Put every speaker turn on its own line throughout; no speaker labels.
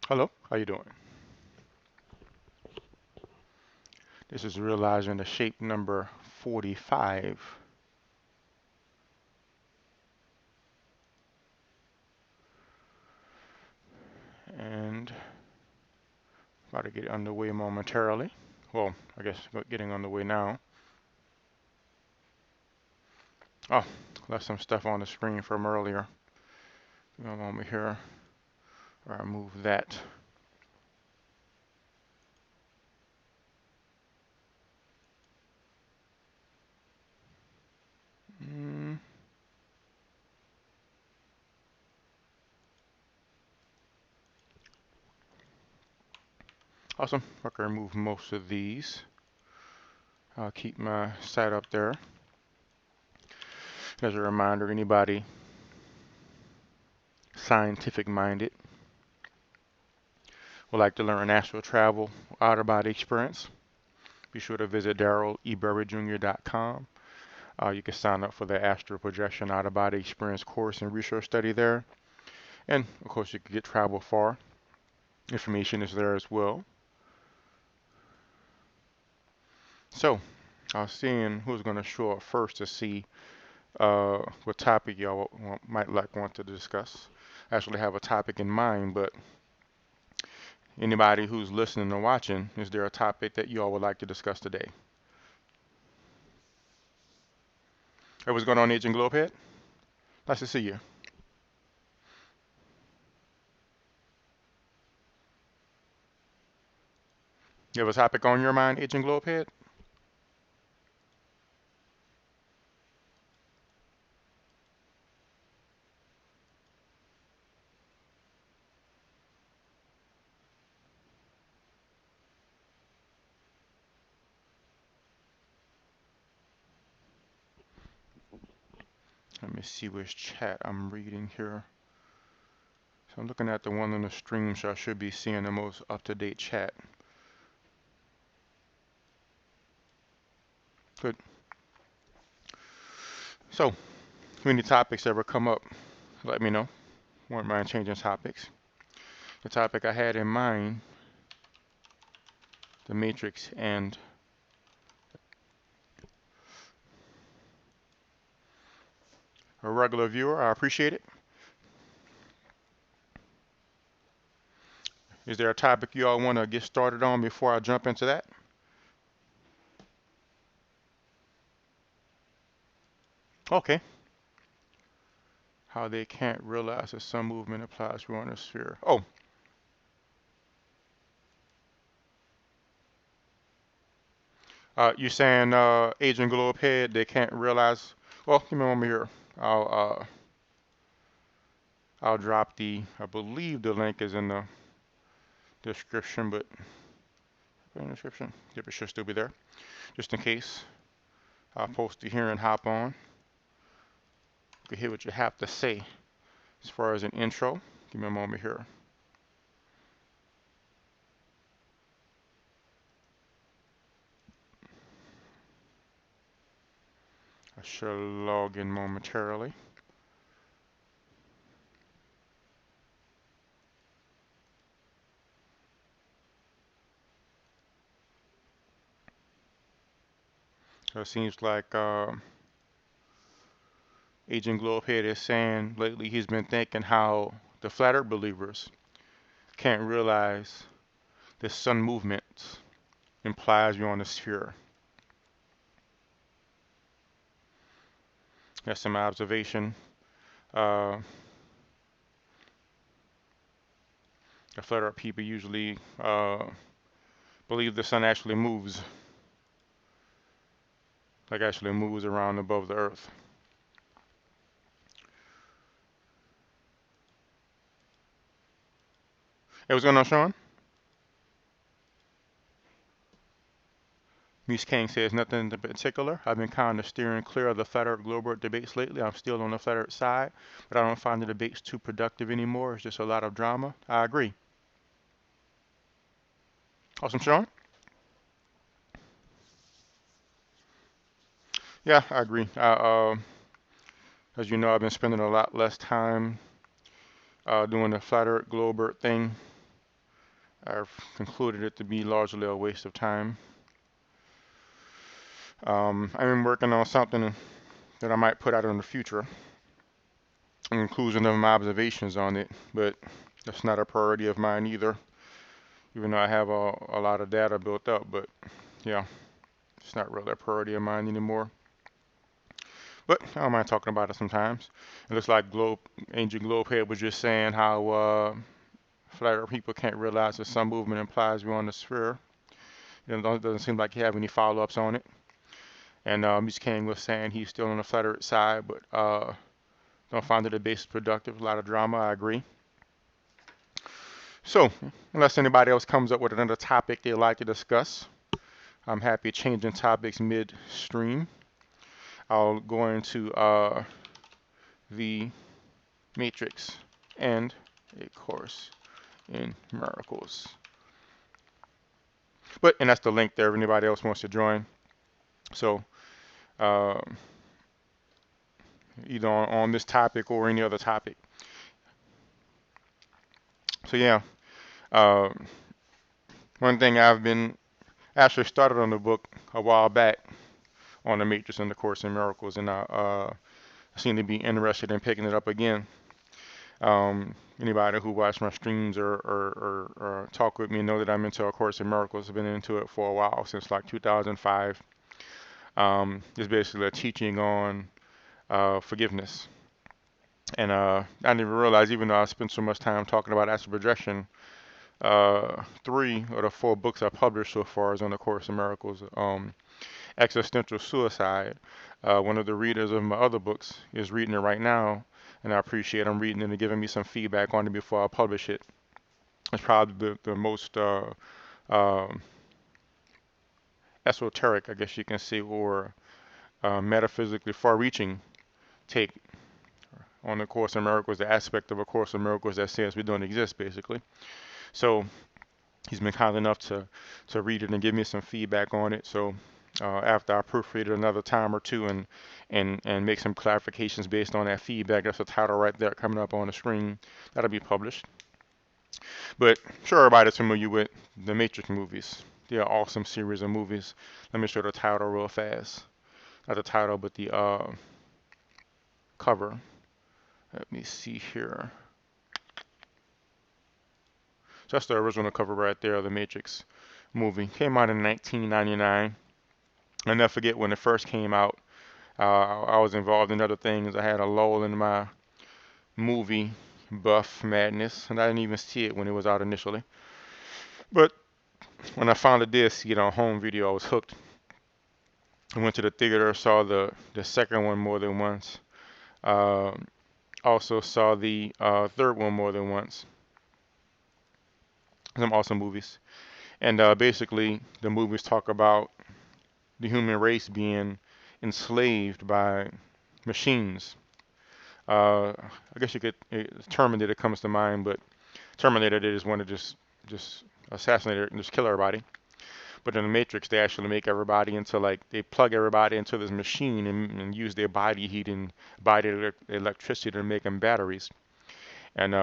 Hello, how you doing? This is realizing the shape number 45. And about to get underway momentarily. Well, I guess getting underway now. Oh, left some stuff on the screen from earlier. Come over here. Or I move that. Mm, awesome. I can remove most of these. I'll keep my site up there. As a reminder, anybody scientific minded would like to learn astral travel, outer body experience, be sure to visit DarrylEberryJr.com. You can sign up for the Astral Projection Out of Body Experience course and research study there. And of course, you can get travel far. Information is there as well. So, I was seeing who's going to show up first to see what topic y'all might want to discuss. I actually have a topic in mind, but anybody who's listening or watching, is there a topic that y'all would like to discuss today? Hey, what's going on, Agent Globehead? Nice to see you. You have a topic on your mind, Agent Globehead? Let me see which chat I'm reading here. So I'm looking at the one on the stream, so I should be seeing the most up-to-date chat. Good. So, if any topics ever come up, let me know. Won't mind changing topics. The topic I had in mind, the Matrix and a regular viewer, I appreciate it. Is there a topic you all want to get started on before I jump into that? Okay. How they can't realize that some movement applies to one sphere. Oh, you saying Agent Globehead, they can't realize? Well, give me one moment here. I'll uh, I'll drop I believe the link is in the description, but in the description, yep, it should still be there. Just in case, I'll post it here and hop on. You can hear what you have to say as far as an intro. Give me a moment here. I should log in momentarily. So it seems like Agent Globehead is saying lately he's been thinking how the flat earth believers can't realize the sun movement implies you're on a sphere. That's some observation. Uh, the flat earth people usually believe the sun actually moves, like actually moves around above the earth. Hey, what's going on, Sean? Ms. King says nothing in particular. I've been kind of steering clear of the flat earth globe earth debates lately. I'm still on the flat earth side, but I don't find the debates too productive anymore. It's just a lot of drama. I agree. Awesome, Sean. Yeah, I agree. As you know, I've been spending a lot less time doing the flat earth globe earth thing. I've concluded it to be largely a waste of time. I've been working on something that I might put out in the future, an inclusion of my observations on it, but that's not a priority of mine either, even though I have a lot of data built up, but yeah, it's not really a priority of mine anymore. But I don't mind talking about it sometimes. It looks like Angel Globehead was just saying how flat earth people can't realize that some movement implies we're on the sphere. It doesn't seem like you have any follow-ups on it. And Ms. King was saying he's still on the flat earth side, but don't find the debate productive. A lot of drama, I agree. So, unless anybody else comes up with another topic they'd like to discuss, I'm happy changing topics midstream. I'll go into the Matrix and A Course in Miracles. And that's the link there if anybody else wants to join. So, either on this topic or any other topic. So yeah, one thing I've been actually started on the book a while back on the Matrix and the Course in Miracles, and I seem to be interested in picking it up again. Anybody who watched my streams or talk with me know that I'm into A Course in Miracles. I've been into it for a while, since like 2005. It's basically a teaching on forgiveness. And I didn't even realize, even though I spent so much time talking about astral projection, 3 of the 4 books I published so far is on the Course in Miracles. Existential Suicide. One of the readers of my other books is reading it right now, and I appreciate them reading it and giving me some feedback on it before I publish it. It's probably the most esoteric, I guess you can say, or metaphysically far-reaching take on the Course in Miracles, the aspect of A Course in Miracles that says we don't exist, basically. So he's been kind enough to read it and give me some feedback on it. So after I proofread it another time or two and make some clarifications based on that feedback, that's the title right there coming up on the screen. That'll be published. But I'm sure everybody's familiar with the Matrix movies. They're an awesome series of movies. Let me show the title real fast. Not the title, but the cover. Let me see here. So that's the original cover right there of the Matrix movie. Came out in 1999. I'll never forget when it first came out. I was involved in other things. I had a lull in my movie buff madness, and I didn't even see it when it was out initially. But when I found the disc, home video, I was hooked. I went to the theater, saw the second one more than once. Also saw the third one more than once. Some awesome movies. And basically, the movies talk about the human race being enslaved by machines. I guess you could Terminator comes to mind, but Terminator they just want to just assassinate and just kill everybody. But in the Matrix, they actually make everybody into they plug everybody into this machine and use their body heat and body electricity to make them batteries. And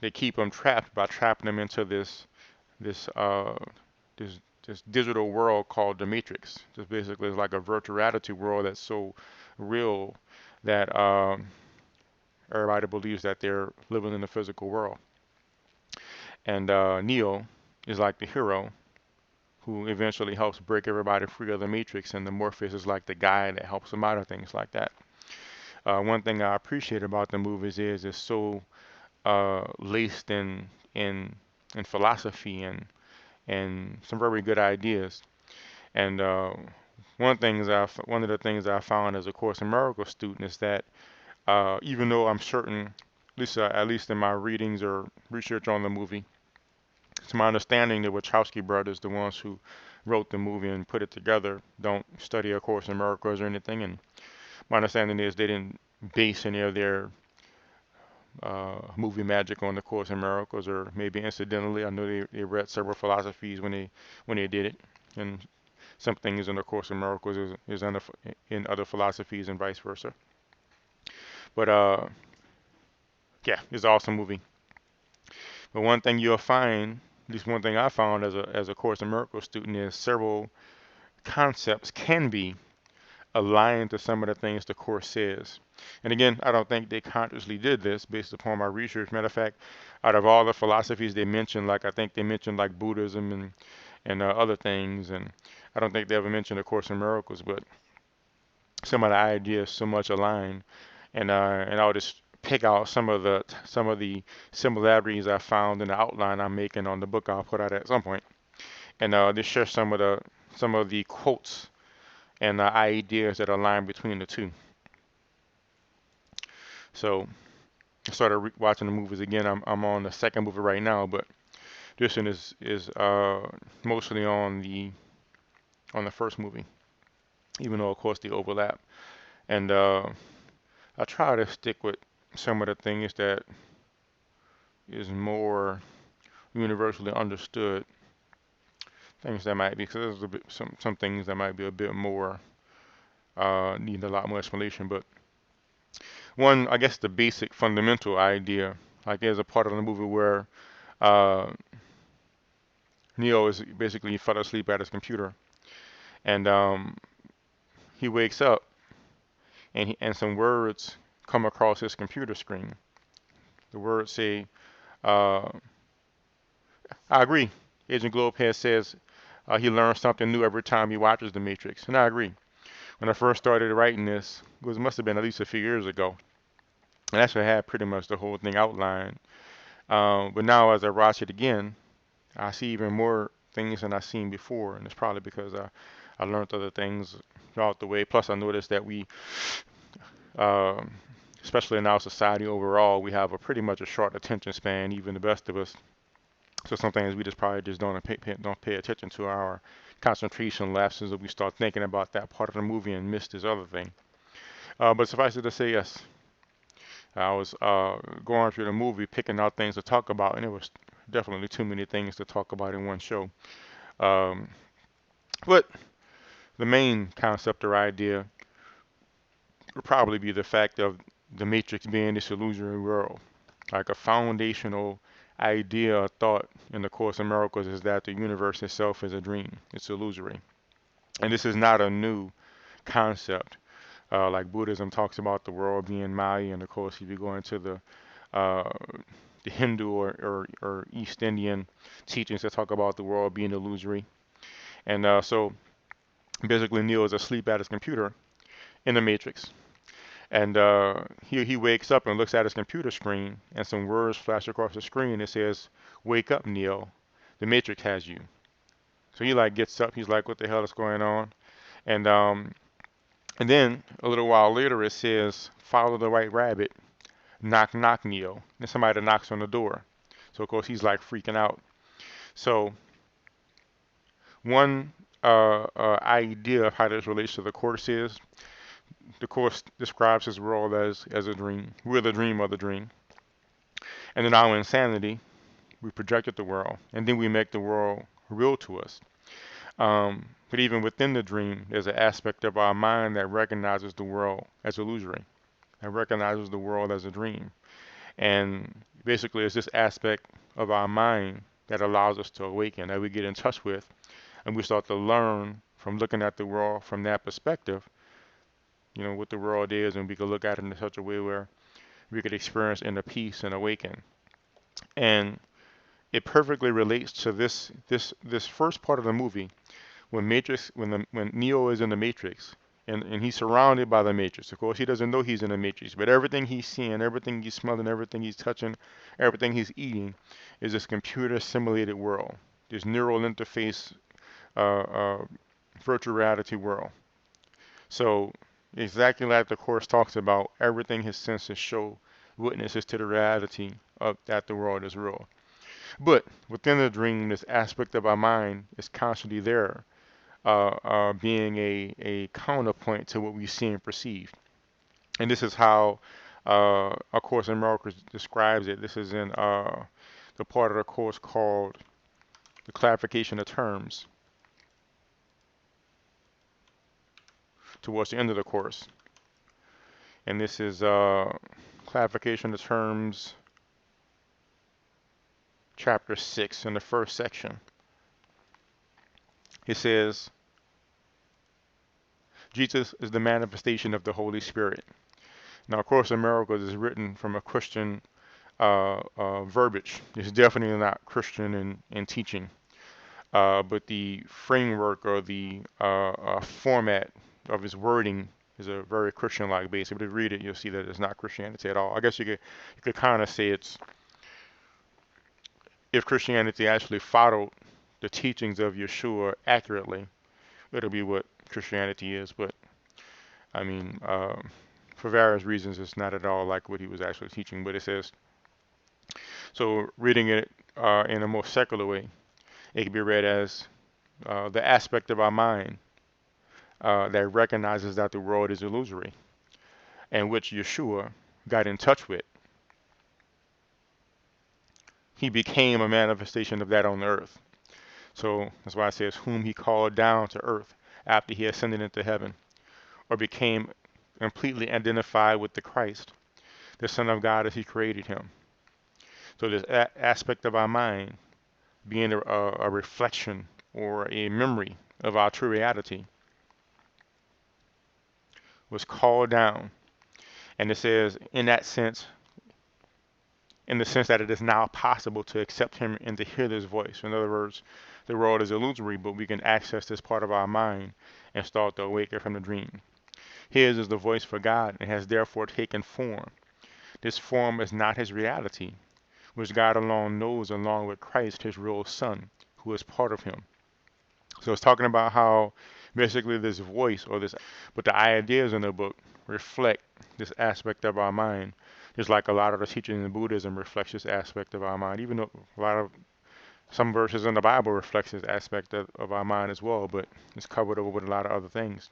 they keep them trapped by trapping them into this this digital world called the Matrix. Just basically it's like a virtual reality world that's so real that everybody believes that they're living in the physical world. And Neo is like the hero who eventually helps break everybody free of the Matrix, and the Morpheus is like the guy that helps them out of things like that. One thing I appreciate about the movies is it's so laced in philosophy and some very good ideas. And one of the things I found as a Course in Miracles student is that even though I'm certain, at least in my readings or research on the movie, it's my understanding the Wachowski brothers, the ones who wrote the movie and put it together, don't study A Course in Miracles or anything. And my understanding is they didn't base any of their movie magic on the Course in Miracles, or maybe incidentally. I know they read several philosophies when they did it, and some things in the Course in Miracles is in other philosophies and vice versa. But yeah, it's an awesome movie. But one thing you'll find at least one thing I found as a Course in Miracles student is several concepts can be aligned to some of the things the Course says. And again, I don't think they consciously did this based upon my research. Matter of fact, out of all the philosophies they mentioned, like I think they mentioned like Buddhism and other things, and I don't think they ever mentioned A Course in Miracles, but some of the ideas so much align, and I'll just pick out some of the similarities I found in the outline I'm making on the book I'll put out at some point, and just share some of the quotes and ideas that align between the two. So I started watching the movies again. I'm on the second movie right now, but this one is mostly on the first movie, even though of course they overlap. And I try to stick with some of the things that is more universally understood. Things that might be, because there's some things that might be a bit more need a lot more explanation. But one, I guess the basic fundamental idea, like there's a part of the movie where uh, Neo is basically fell asleep at his computer, and he wakes up, and some words come across his computer screen. The words say, uh, "I agree." Agent Lopez says he learns something new every time he watches The Matrix, and I agree. When I first started writing this, it must have been at least a few years ago, and actually I had pretty much the whole thing outlined. But now as I watch it again, I see even more things than I've seen before, and it's probably because I learned other things throughout the way. Plus, I noticed that uh, especially in our society overall, we have a pretty much a short attention span, even the best of us. So some things we just probably just don't pay attention to. Our concentration lapses, if we start thinking about that part of the movie and miss this other thing. But suffice it to say, yes, I was going through the movie, picking out things to talk about, and it was definitely too many things to talk about in one show. Um, but the main concept or idea would probably be the fact of the Matrix being this illusory world. Like a foundational idea or thought in the Course in Miracles is that the universe itself is a dream. It's illusory. And this is not a new concept. Like Buddhism talks about the world being Maya, and of course, if you go into uh, the Hindu or East Indian teachings that talk about the world being illusory. And so basically, Neo is asleep at his computer in the Matrix. And he wakes up and looks at his computer screen, and some words flash across the screen. It says, "Wake up, Neo. The Matrix has you." So he like gets up. He's like, "What the hell is going on?" And and then a little while later, it says, "Follow the white rabbit. Knock, knock, Neo." And somebody knocks on the door. So of course he's like freaking out. So one idea of how this relates to the Course is the Course describes his world as a dream. We're the dream of the dream. And in our insanity, we projected the world, and then we make the world real to us. But even within the dream, there's an aspect of our mind that recognizes the world as illusory, that recognizes the world as a dream. And basically, it's this aspect of our mind that allows us to awaken, that we get in touch with, and we start to learn from looking at the world from that perspective, what the world is, and we could look at it in such a way where we could experience inner peace and awaken. And it perfectly relates to this first part of the movie when Neo is in the Matrix and he's surrounded by the Matrix. Of course, he doesn't know he's in the Matrix, but everything he's seeing, everything he's smelling, everything he's touching, everything he's eating is this computer simulated world, this neural interface, uh, uh, virtual reality world. So exactly like the Course talks about, everything his senses show witnesses to the reality of that the world is real. But within the dream, this aspect of our mind is constantly there, being a counterpoint to what we see and perceive. And this is how A Course in Miracles describes it. This is in the part of the Course called the clarification of terms, towards the end of the Course. And this is clarification of terms chapter 6 in the first section. It says, Jesus is the manifestation of the Holy Spirit. Now, of course, in Miracles is written from a Christian verbiage. It's definitely not Christian in teaching. But the framework or the format of his wording is a very Christian-like base. If you read it, you'll see that it's not Christianity at all. I guess you could kind of say it's, if Christianity actually followed the teachings of Yeshua accurately, it'll be what Christianity is. But I mean, for various reasons, it's not at all like what he was actually teaching. But it says, so reading it in a more secular way, it can be read as the aspect of our mind that recognizes that the world is illusory, and which Yeshua got in touch with. He became a manifestation of that on the earth. So that's why it says, whom he called down to earth after he ascended into heaven, or became completely identified with the Christ, the Son of God, as he created him. So this aspect of our mind being a reflection or a memory of our true reality was called down. And it says, in that sense, in the sense that it is now possible to accept him and to hear his voice. In other words, the world is illusory, but we can access this part of our mind and start to awaken from the dream. His is the voice for God and has therefore taken form. This form is not his reality, which God alone knows along with Christ, his real son, who is part of him. So it's talking about how basically this voice or this, but the ideas in the book reflect this aspect of our mind, just like a lot of the teaching in Buddhism reflects this aspect of our mind, even though a lot of some verses in the Bible reflects this aspect of our mind as well, but it's covered over with a lot of other things.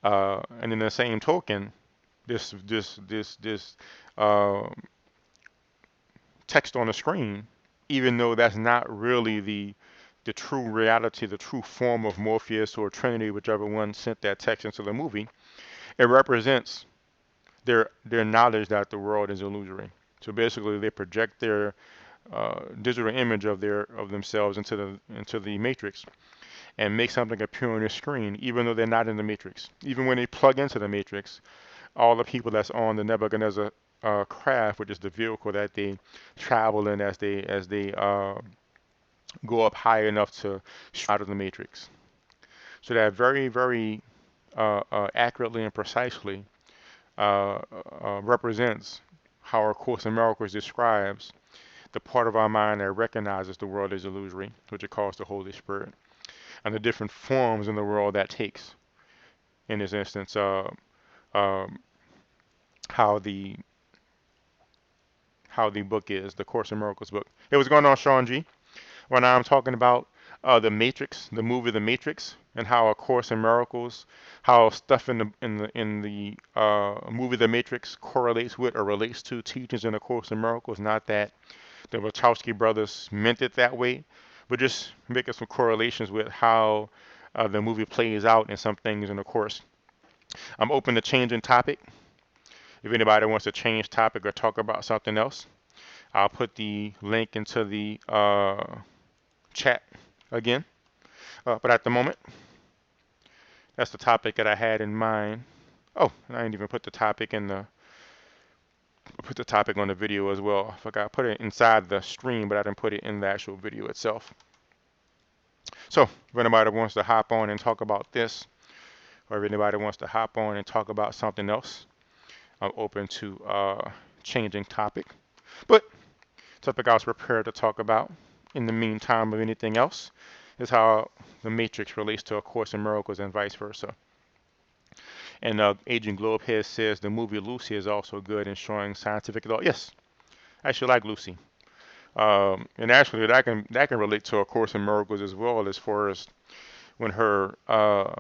And in the same token, this text on the screen, even though that's not really the true reality, the true form of Morpheus or Trinity, whichever one sent that text into the movie, it represents their knowledge that the world is illusory. So basically, they project their digital image of themselves into the matrix and make something appear on the screen, even though they're not in the matrix. Even when they plug into the matrix, all the people that's on the Nebuchadnezzar craft, which is the vehicle that they travel in as they go up high enough to shoot out of the matrix. So that very, very accurately and precisely represents how our Course in Miracles describes the part of our mind that recognizes the world is illusory, which it calls the Holy Spirit, and the different forms in the world that takes. In this instance, how the book is, the Course in Miracles book. Hey, what's going on, Sean G? Right now I'm talking about the Matrix, the movie The Matrix, and how A Course in Miracles, how stuff in the movie The Matrix correlates with or relates to teachings in A Course in Miracles. Not that the Wachowski brothers meant it that way, but just making some correlations with how the movie plays out and some things in the Course. I'm open to changing topic. If anybody wants to change topic or talk about something else, I'll put the link into the chat again. But at the moment, that's the topic that I had in mind. Oh, and I didn't even put the topic on the video as well. I forgot, I put it inside the stream, but I didn't put it in the actual video itself. So if anybody wants to hop on and talk about this, or if anybody wants to hop on and talk about something else, I'm open to changing topic. But topic I was prepared to talk about in the meantime of anything else is how the Matrix relates to A Course in Miracles and vice versa. And Agent Globehead says the movie Lucy is also good in showing scientific thought. Yes, I actually like Lucy. And actually that can relate to A Course in Miracles as well, as far as when her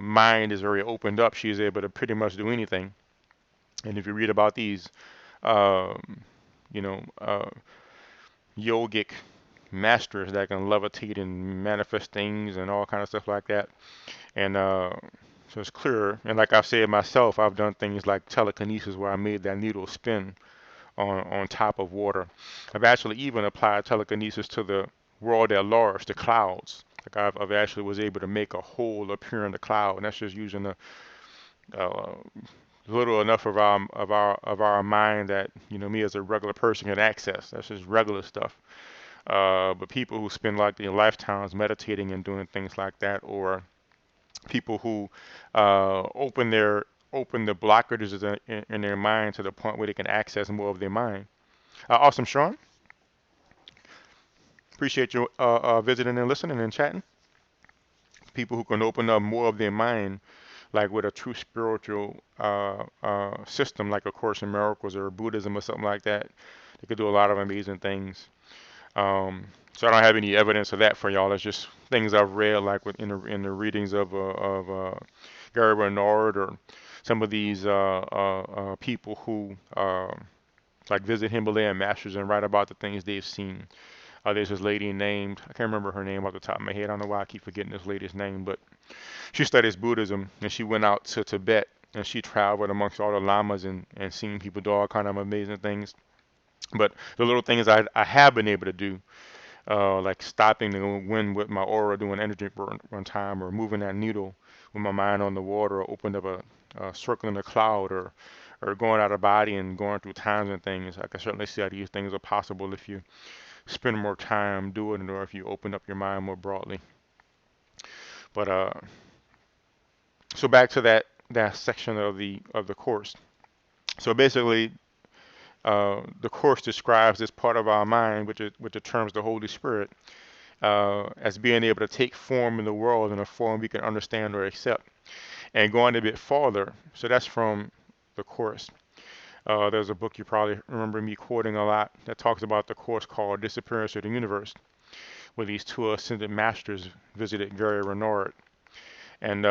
mind is very opened up, she's able to pretty much do anything. And if you read about these, yogic masters that can levitate and manifest things and all kind of stuff like that, and so it's clear. And like I've said myself, I've done things like telekinesis where I made that needle spin on top of water. I've actually even applied telekinesis to the world at large, the clouds. Like I've actually was able to make a hole appear in the cloud, and that's just using a uh, little enough of our mind that me as a regular person can access. That's just regular stuff. But people who spend like their lifetimes meditating and doing things like that, or people who open the blockages in their mind to the point where they can access more of their mind. Awesome, Sean. Appreciate you visiting and listening and chatting. People who can open up more of their mind, like with a true spiritual system, like A Course in Miracles or Buddhism or something like that. They could do a lot of amazing things. So I don't have any evidence of that for y'all. It's just things I've read, like in the readings of Gary Renard or some of these people who like visit Himalayan masters and write about the things they've seen. There's this lady named, I can't remember her name off the top of my head. I don't know why I keep forgetting this lady's name, but she studies Buddhism and she went out to Tibet and she traveled amongst all the lamas and seen people do all kind of amazing things. But the little things I have been able to do, like stopping the wind with my aura doing energy burn one time, or moving that needle with my mind on the water, or opened up a circle in the cloud, or going out of body and going through times and things. I can certainly see how these things are possible if you spend more time doing it, or if you open up your mind more broadly. But so back to that section of the course. So basically, the course describes this part of our mind, which terms the Holy Spirit, as being able to take form in the world in a form we can understand or accept. And going a bit farther, so that's from the course. There's a book you probably remember me quoting a lot that talks about the course called Disappearance of the Universe, where these two ascended masters visited Gary Renard. And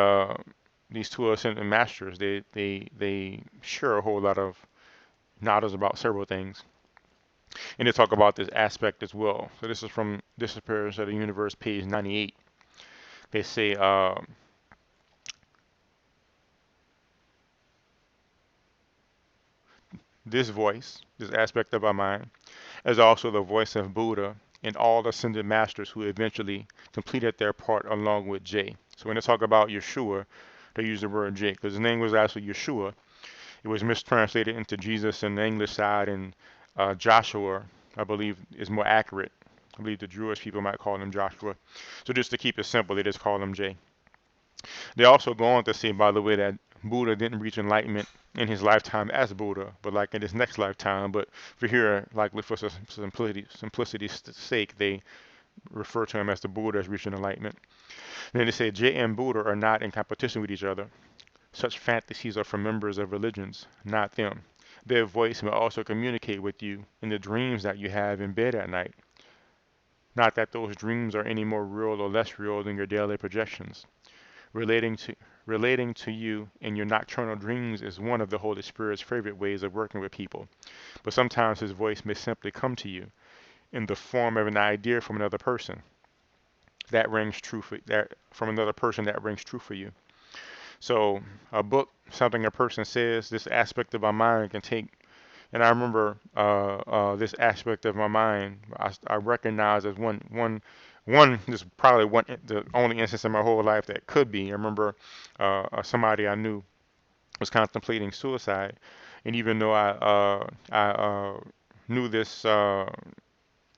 these two ascended masters, they share a whole lot of knowledge about several things. And they talk about this aspect as well. So this is from Disappearance of the Universe, page 98. They say, this voice, this aspect of our mind, is also the voice of Buddha and all the ascended masters who eventually completed their part along with J. So when they talk about Yeshua, they use the word J because his name was actually Yeshua. It was mistranslated into Jesus in the English side, and Joshua, I believe, is more accurate. I believe the Jewish people might call him Joshua. So just to keep it simple, they just call him J. They also go on to say, by the way, that Buddha didn't reach enlightenment in his lifetime as Buddha, but like in his next lifetime. But for here, like for simplicity's sake, they refer to him as the Buddha as reaching enlightenment. And then they say J and Buddha are not in competition with each other. Such fantasies are from members of religions, not them. Their voice may also communicate with you in the dreams that you have in bed at night. Not that those dreams are any more real or less real than your daily projections. Relating to relating to you in your nocturnal dreams is one of the Holy Spirit's favorite ways of working with people. But sometimes his voice may simply come to you in the form of an idea from another person that rings true for you. So a book, something a person says, this aspect of our mind can take. And I remember this aspect of my mind, I recognize as one, just probably the only instance in my whole life that could be. I remember somebody I knew was contemplating suicide, and even though I knew this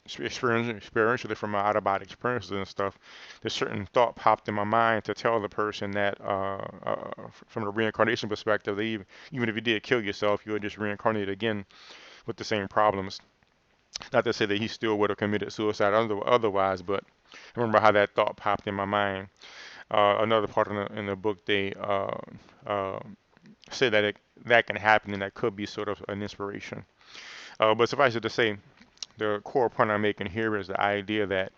experientially from my out-of-body experiences and stuff, there's certain thought popped in my mind to tell the person that from the reincarnation perspective, even if you did kill yourself, you would just reincarnate again with the same problems. Not to say that he still would have committed suicide otherwise, but I remember how that thought popped in my mind. Another part in the book, they say that that can happen and that could be sort of an inspiration. But suffice it to say, the core point I'm making here is the idea that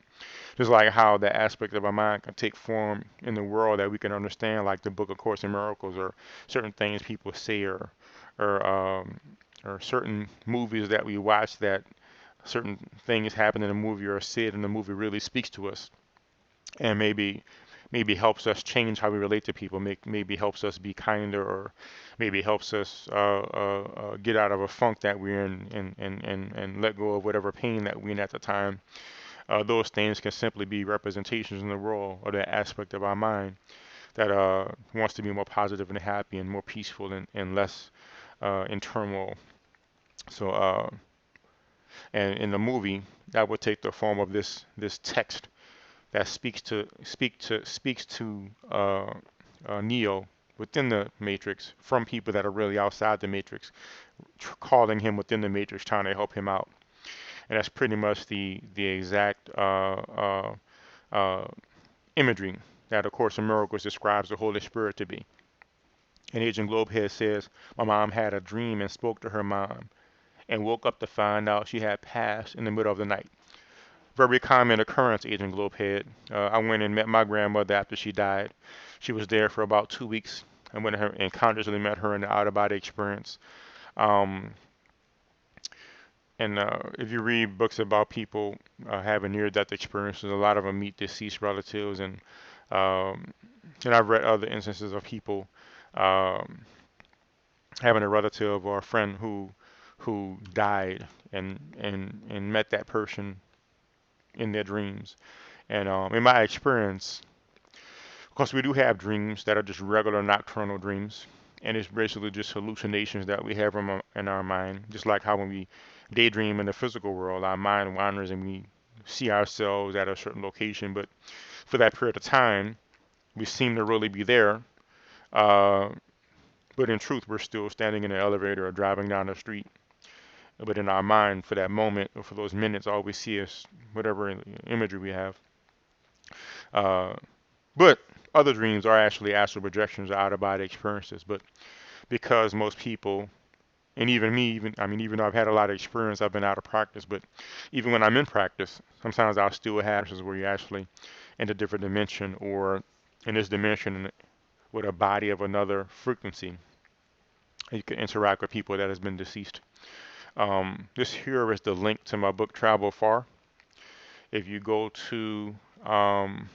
just like how the aspect of our mind can take form in the world that we can understand, like the Book of Course in Miracles, or certain things people say, or or certain movies that we watch, that certain things happen in a movie or said in the movie really speaks to us, and maybe maybe helps us change how we relate to people, maybe helps us be kinder, or maybe helps us get out of a funk that we're in, and let go of whatever pain that we're in at the time. Those things can simply be representations in the world, or that aspect of our mind that wants to be more positive and happy and more peaceful, and less in turmoil. So, and in the movie, that would take the form of this text that speaks to Neo within the Matrix, from people that are really outside the Matrix, calling him within the Matrix, trying to help him out. And that's pretty much the exact uh, imagery that A Course in Miracles describes the Holy Spirit to be. And Agent Globehead says, my mom had a dream and spoke to her mom and woke up to find out she had passed in the middle of the night. Very common occurrence, Agent Globehead. I went and met my grandmother after she died. She was there for about 2 weeks. I went and consciously met her in the out-of-body experience. Um, and if you read books about people having near-death experiences, a lot of them meet deceased relatives, um, and I've read other instances of people um, having a relative or a friend who died, and met that person in their dreams. And in my experience, of course, we do have dreams that are just regular nocturnal dreams, and it's basically just hallucinations that we have in our mind. Just like how when we daydream in the physical world, our mind wanders and we see ourselves at a certain location, but for that period of time, we seem to really be there. Uh, but in truth, we're still standing in an elevator or driving down the street. But in our mind, for that moment or for those minutes, all we see is whatever imagery we have. Uh, but other dreams are actually astral projections or out of body experiences. But because most people, and even me, even though I've had a lot of experience, I've been out of practice. But even when I'm in practice, sometimes I'll still have experiences where you're actually in a different dimension, or in this dimension with a body of another frequency. You can interact with people that has been deceased. This here is the link to my book Travel Far. If you go to um,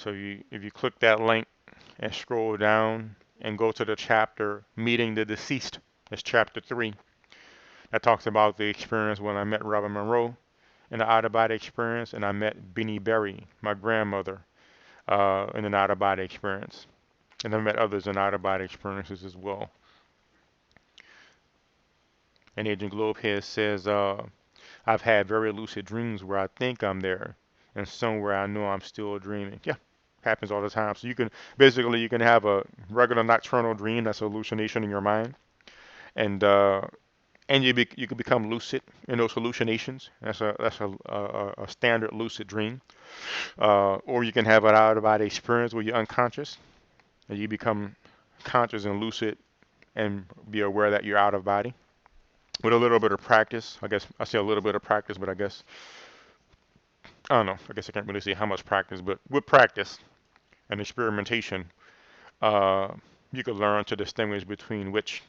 if you click that link and scroll down and go to the chapter Meeting the Deceased, it's chapter 3. That talks about the experience when I met Robin Monroe in the out-of-body experience, and I met Benny Berry, my grandmother, in an out-of-body experience. And I met others in out-of-body experiences as well. And Agent Globehead says, I've had very lucid dreams where I think I'm there, and somewhere I know I'm still dreaming. Yeah, happens all the time. So you can have a regular nocturnal dream that's a hallucination in your mind, and you can become lucid in those hallucinations. That's a standard lucid dream. Or you can have an out of body experience where you're unconscious and you become conscious and lucid and be aware that you're out of body. With a little bit of practice, I guess I say a little bit of practice, but I don't know. I guess I can't really say how much practice, but with practice and experimentation, uh, you can learn to distinguish between which,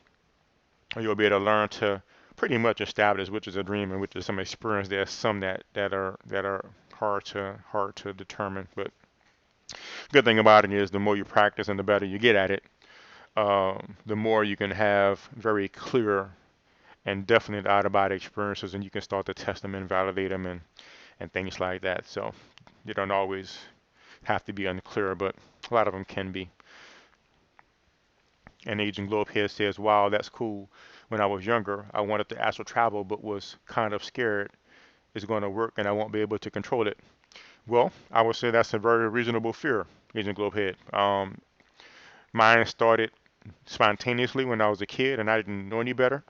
or you'll be able to learn to pretty much establish which is a dream and which is some experience. There's some that are hard to determine, but good thing about it is the more you practice and the better you get at it, the more you can have very clear and definite out-of-body experiences, and you can start to test them and validate them, and things like that. So you don't always have to be unclear, but a lot of them can be. And Agent Globehead says, wow, that's cool. When I was younger, I wanted to astral travel, but was kind of scared it's going to work and I won't be able to control it. Well, I would say that's a very reasonable fear, Agent Globehead. Mine started spontaneously when I was a kid and I didn't know any better.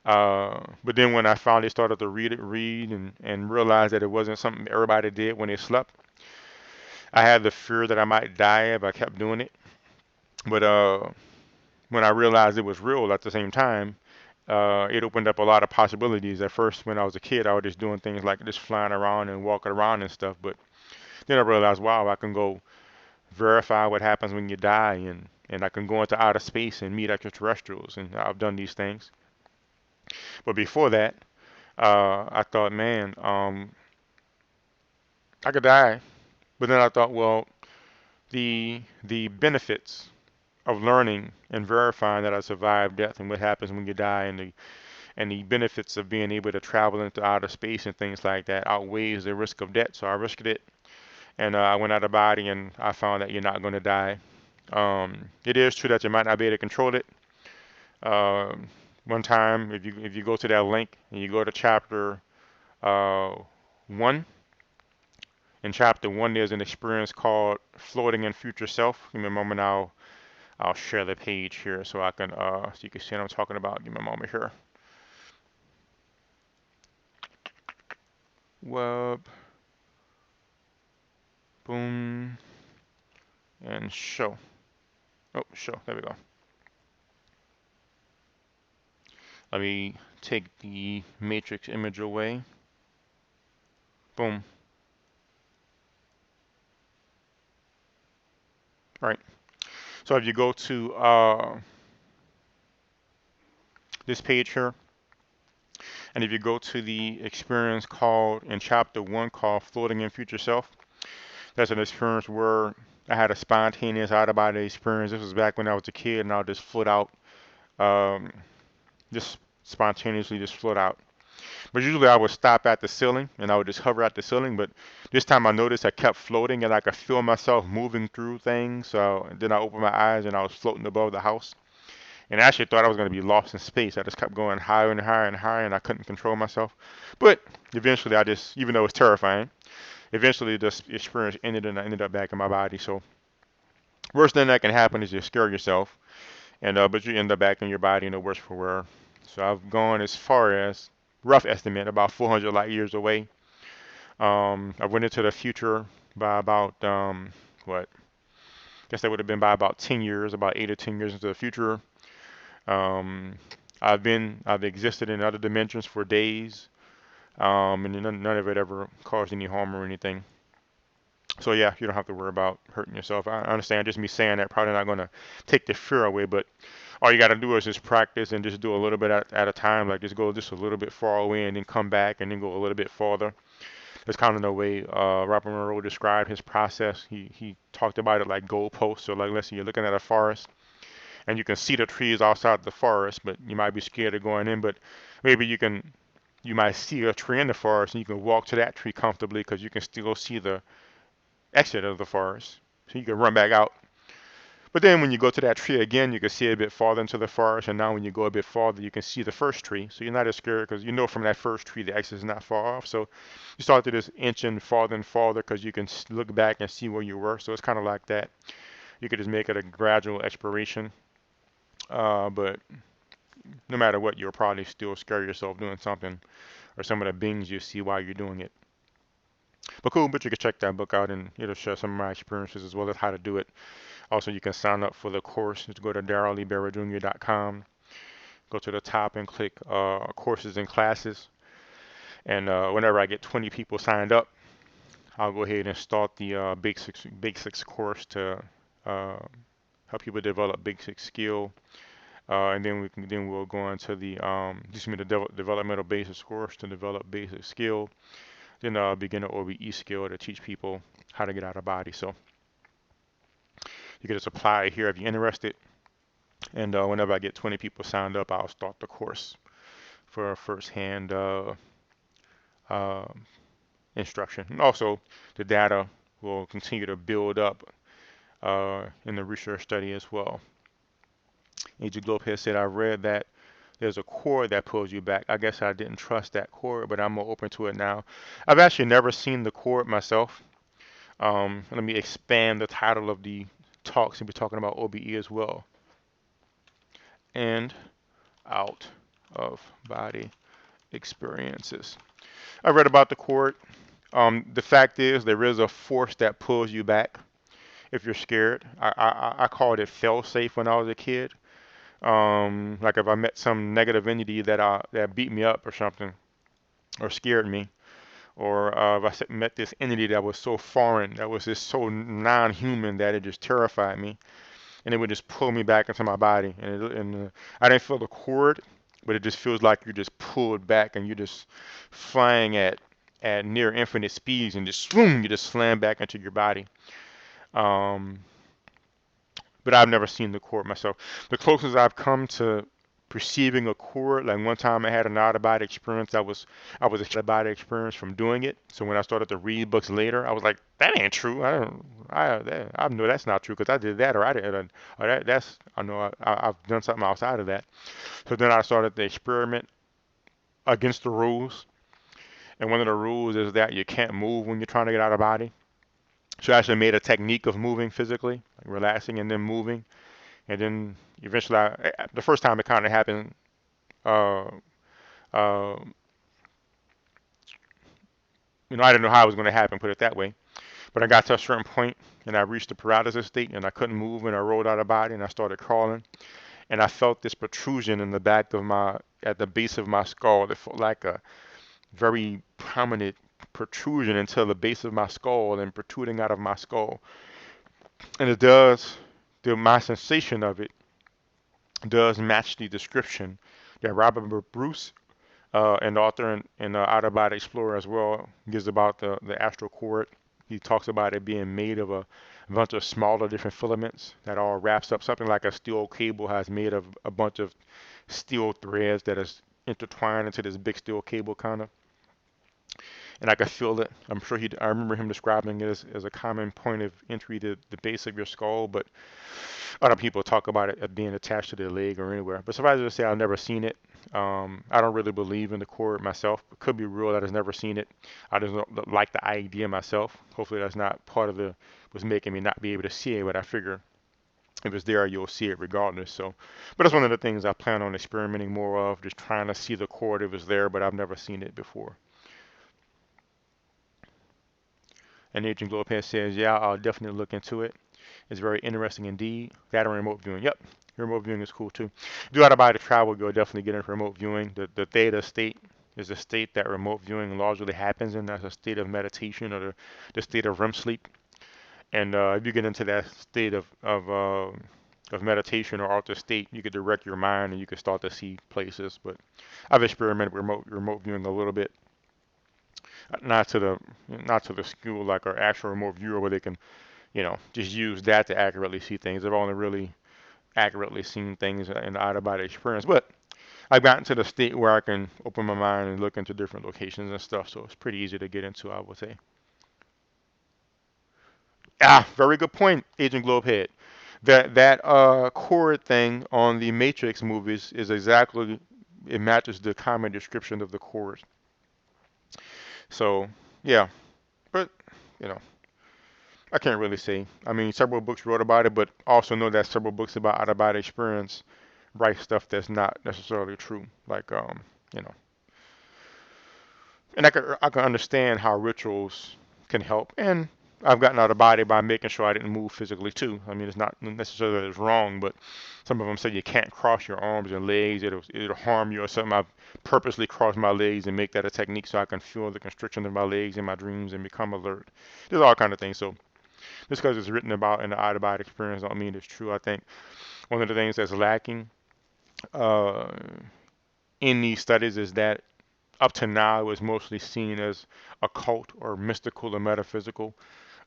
But then when I finally started to read and realized that it wasn't something everybody did when they slept, I had the fear that I might die if I kept doing it. But when I realized it was real at the same time, it opened up a lot of possibilities. At first, when I was a kid, I was just doing things like just flying around and walking around and stuff. But then I realized, wow, I can go verify what happens when you die, and I can go into outer space and meet extraterrestrials. And I've done these things. But before that, I thought, man, I could die. But then I thought, well, the benefits of learning and verifying that I survived death and what happens when you die, and the benefits of being able to travel into outer space and things like that outweighs the risk of death. So I risked it, and I went out of body, and I found that you're not going to die. It is true that you might not be able to control it. One time, if you go to that link and you go to chapter 1, in chapter 1 there's an experience called floating in future self. Give me a moment. I'll share the page here so I can so you can see what I'm talking about. Give me a moment here. Web, boom, and show. Oh, show. There we go. Let me take the matrix image away. Boom. All right. So if you go to this page here, and if you go to the experience called in chapter 1 called floating in future self, that's an experience where I had a spontaneous out of body experience. This was back when I was a kid, and I'll just float out, um, just spontaneously just float out. But usually I would stop at the ceiling and I would just hover at the ceiling. But this time I noticed I kept floating and I could feel myself moving through things. So then I opened my eyes and I was floating above the house. And I actually thought I was going to be lost in space. I just kept going higher and higher and higher, and I couldn't control myself. But eventually I just, even though it was terrifying, eventually this experience ended and I ended up back in my body. So worst thing that can happen is you scare yourself, and but you end up back in your body in the worst for wear. So I've gone as far as, rough estimate, about 400 light years away. I went into the future by about what? I guess that would have been by about 10 years, about 8 or 10 years into the future. Um, I've existed in other dimensions for days, and none of it ever caused any harm or anything. So yeah, you don't have to worry about hurting yourself. I understand just me saying that probably not going to take the fear away, but all you got to do is just practice and just do a little bit at a time. Like just go just a little bit far away and then come back and then go a little bit farther. That's kind of the way Robert Monroe described his process. He talked about it like goalposts. So like let's say you're looking at a forest and you can see the trees outside the forest, but you might be scared of going in. But maybe you might see a tree in the forest and you can walk to that tree comfortably because you can still see the exit of the forest. So you can run back out. But then when you go to that tree again, you can see a bit farther into the forest. And now when you go a bit farther, you can see the first tree. So you're not as scared because you know from that first tree the exit is not far off. So you start to just inching farther and farther because you can look back and see where you were. So it's kind of like that. You could just make it a gradual exploration. But no matter what, you'll probably still scare yourself doing something or some of the things you see while you're doing it. But cool, but you can check that book out and it'll share some of my experiences as well as how to do it. Also, you can sign up for the course. Just go to darryl.jr.com. Go to the top and click courses and classes. And whenever I get 20 people signed up, I'll go ahead and start the basics course to help people develop basic skill. And then we'll go into the developmental basics course to develop basic skill. Then beginner OBE skill to teach people how to get out of body. So you can just apply here if you're interested. And whenever I get 20 people signed up, I'll start the course for first-hand uh, instruction. And also, the data will continue to build up in the research study as well. A.J. Lopez said, I read that there's a cord that pulls you back. I guess I didn't trust that cord, but I'm more open to it now. I've actually never seen the cord myself. Let me expand the title of the talk since we're talking about OBE as well. And out of body experiences. I read about the cord. The fact is there is a force that pulls you back if you're scared. I called it fail-safe when I was a kid. Like if I met some negative entity that beat me up or something, or scared me, or if I met this entity that was so foreign, that was just so non-human that it just terrified me, and it would just pull me back into my body. And I didn't feel the cord, but it just feels like you're just pulled back and you're just flying at at near infinite speeds and just swoom, you just slam back into your body. Um, but I've never seen the cord myself. The closest I've come to perceiving a cord, like one time I had an out of body experience. I was a out of body experience from doing it. So when I started to read books later, I was like, that ain't true. I know that's not true because I did that or I did or that's I know I've done something outside of that. So then I started to experiment against the rules. And one of the rules is that you can't move when you're trying to get out of body. So I actually made a technique of moving physically, like relaxing and then moving. And then eventually, the first time it kind of happened, uh, uh, I didn't know how it was going to happen, put it that way. But I got to a certain point and I reached the paralysis state and I couldn't move and I rolled out of body and I started crawling. And I felt this protrusion in the back of at the base of my skull. It felt like a very prominent protrusion until the base of my skull and protruding out of my skull. And it does, my sensation of it does match the description that Robert Bruce, an author and Out of Body Explorer as well, gives about the astral cord. He talks about it being made of a bunch of smaller different filaments that all wraps up something like a steel cable has made of a bunch of steel threads that is intertwined into this big steel cable kind of. And I could feel it. I remember him describing it as a common point of entry to the base of your skull, but other people talk about it being attached to their leg or anywhere. But suffice it to say, I've never seen it. I don't really believe in the cord myself. It could be real that I've never seen it. I just don't like the idea myself. Hopefully that's not part of what's making me not be able to see it, but I figure if it's there, you'll see it regardless. So, but that's one of the things I plan on experimenting more of, just trying to see the cord if it's there, but I've never seen it before. And Agent Lopez says, yeah, I'll definitely look into it. It's very interesting indeed. That and remote viewing. Yep, remote viewing is cool too. Do out about to travel, you'll definitely get into remote viewing. The theta state is the state that remote viewing largely happens in. That's a state of meditation or the state of REM sleep. And if you get into that state of meditation or altered state, you could direct your mind and you could start to see places. But I've experimented with remote viewing a little bit. Not to the school like our actual remote viewer where they can just use that to accurately see things. I've only really accurately seen things in the out-of-body experience, but I've gotten to the state where I can open my mind and look into different locations and stuff, so it's pretty easy to get into, I would say. Very good point, Agent Globehead. That cord thing on the Matrix movies is exactly, it matches the common description of the cord. So, yeah, but, you know, I can't really say. I mean, several books wrote about it, but also know that several books about out of body experience write stuff that's not necessarily true. Like, you know, and I can understand how rituals can help. And I've gotten out of body by making sure I didn't move physically too. I mean, it's not necessarily that it's wrong, but some of them say you can't cross your arms and legs. It'll harm you or something. I've purposely crossed my legs and make that a technique so I can feel the constriction of my legs in my dreams and become alert. There's all kind of things. So just because it's written about in the out-of-body experience don't mean it's true. I think one of the things that's lacking uh, in these studies is that up to now it was mostly seen as occult or mystical or metaphysical.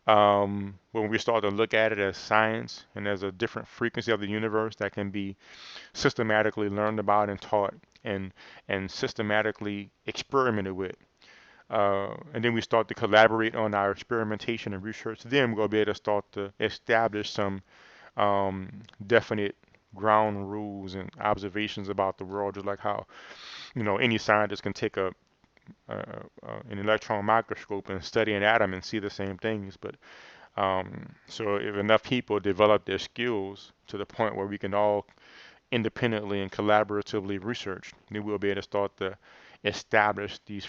When we start to look at it as science and as a different frequency of the universe that can be systematically learned about and taught and systematically experimented with, and then we start to collaborate on our experimentation and research, then we're going to be able to start to establish some definite ground rules and observations about the world, just like how any scientist can take an electron microscope and study an atom and see the same things. But so if enough people develop their skills to the point where we can all independently and collaboratively research, then we'll be able to start to establish the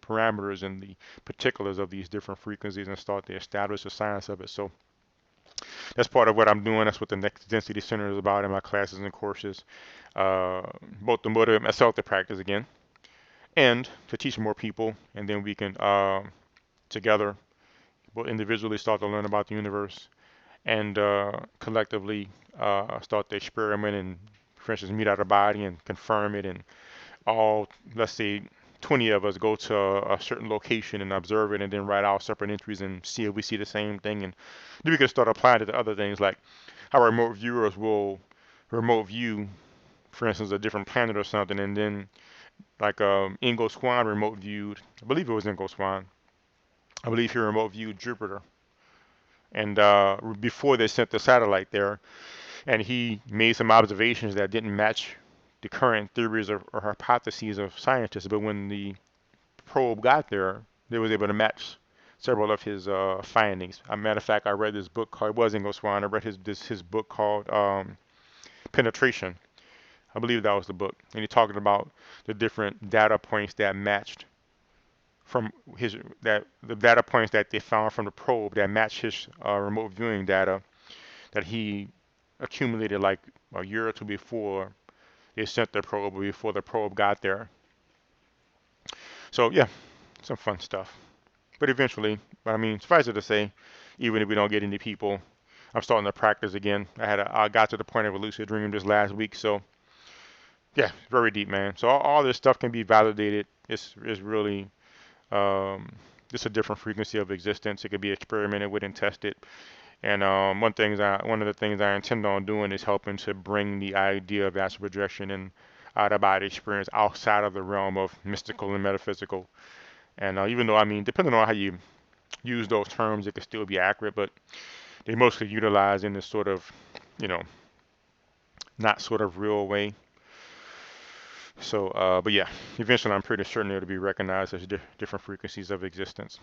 parameters and the particulars of these different frequencies and start to establish the science of it. So that's part of what I'm doing. That's what the Next Density Center is about in my classes and courses, both to motivate myself to practice again and to teach more people, and then we can together, both individually, start to learn about the universe and collectively start to experiment and, for instance, meet out of body and confirm it and all, let's say, 20 of us go to a certain location and observe it and then write our separate entries and see if we see the same thing. And then we can start applying it to other things, like how remote viewers will remote view, for instance, a different planet or something. And then like Ingo Swann remote viewed, I believe it was Ingo Swann, I believe he remote viewed Jupiter. And before they sent the satellite there, and he made some observations that didn't match the current theories or hypotheses of scientists. But when the probe got there, they was able to match several of his findings. As a matter of fact, I read this book called, it was Ingo Swann, I read his book called Penetration. I believe that was the book. And he talking about the different data points that matched from the data points that they found from the probe that matched his remote viewing data that he accumulated like a year or two before they sent the probe, or before the probe got there. So yeah, some fun stuff. But eventually, I mean, suffice it to say, even if we don't get any people, I'm starting to practice again. I got to the point of a lucid dream this last week, so yeah, very deep, man. So all this stuff can be validated. It's really just a different frequency of existence. It could be experimented with and tested. And one of the things I intend on doing is helping to bring the idea of astral projection and out-of-body experience outside of the realm of mystical and metaphysical. And even though, I mean, depending on how you use those terms, it could still be accurate, but they mostly utilize in this sort of, you know, not sort of real way. So, but yeah, eventually I'm pretty certain it'll be recognized as different frequencies of existence.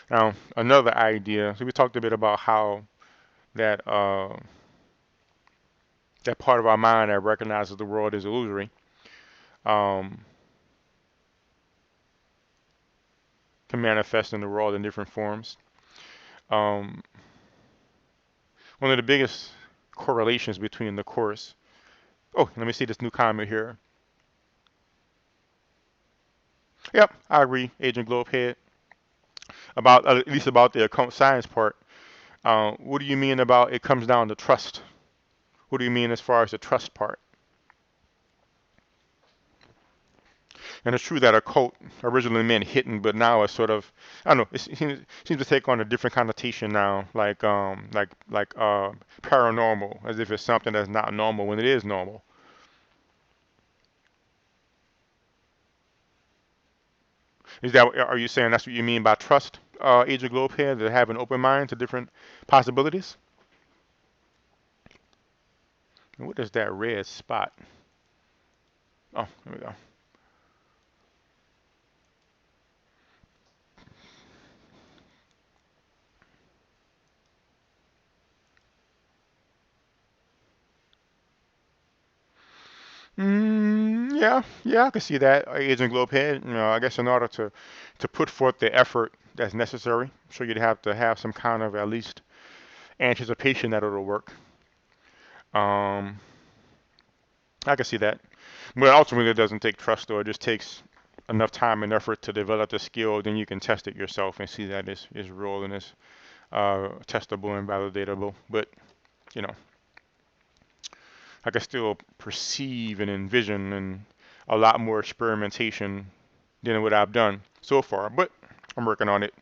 Now, another idea, so we talked a bit about how that that part of our mind that recognizes the world as illusory can manifest in the world in different forms. Um, one of the biggest correlations between the course. Oh, let me see this new comment here. Yep, I agree, Agent Globehead, about at least about the occult science part. What do you mean about it comes down to trust? What do you mean as far as the trust part? And it's true that occult originally meant hidden, but now it's sort of, I don't know, it seems to take on a different connotation now, like paranormal, as if it's something that's not normal when it is normal. Are you saying that's what you mean by trust, Agent Globehead, to have an open mind to different possibilities? And what is that red spot? Oh, there we go. Yeah, I can see that, Agent Globehead. You know, I guess in order to put forth the effort that's necessary, I'm sure you'd have to have some kind of at least anticipation that it'll work. Um, I can see that. But ultimately, it doesn't take trust, though. It just takes enough time and effort to develop the skill. Then you can test it yourself and see that it's real and it's testable and validatable. But, you know, I can still perceive and envision and a lot more experimentation than what I've done so far. But I'm working on it.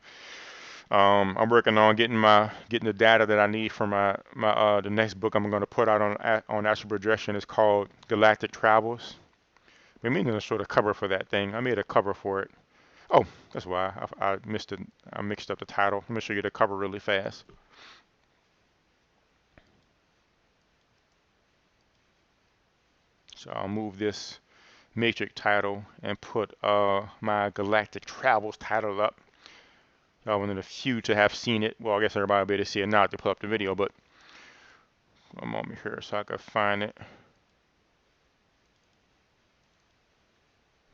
I'm working on getting the data that I need for my the next book I'm going to put out on astral projection. Is called Galactic Travels. We meaning to sort of cover for that thing. I made a cover for it. Oh, that's why I missed it. I mixed up the title. Let me show you the cover really fast. So I'll move this matrix title and put my Galactic Travels title up. One of the few to have seen it. Well, I guess everybody will be able to see it now to pull up the video, but one moment here so I can find it.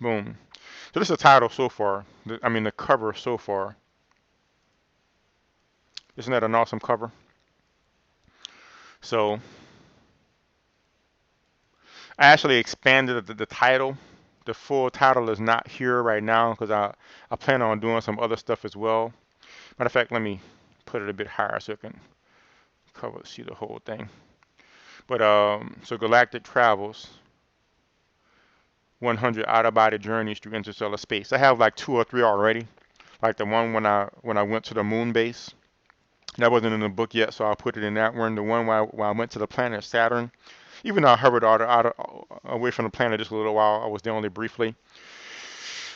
Boom. So this is the title so far. I mean the cover so far. Isn't that an awesome cover? So I actually expanded the title. The full title is not here right now because I plan on doing some other stuff as well. Matter of fact, let me put it a bit higher so I can see the whole thing. But so Galactic Travels. 100 out-of-body journeys through interstellar space. I have like 2 or 3 already. Like the one when I went to the moon base. That wasn't in the book yet, so I'll put it in that one. The one where I went to the planet Saturn. Even though I hovered away from the planet just a little while, I was there only briefly.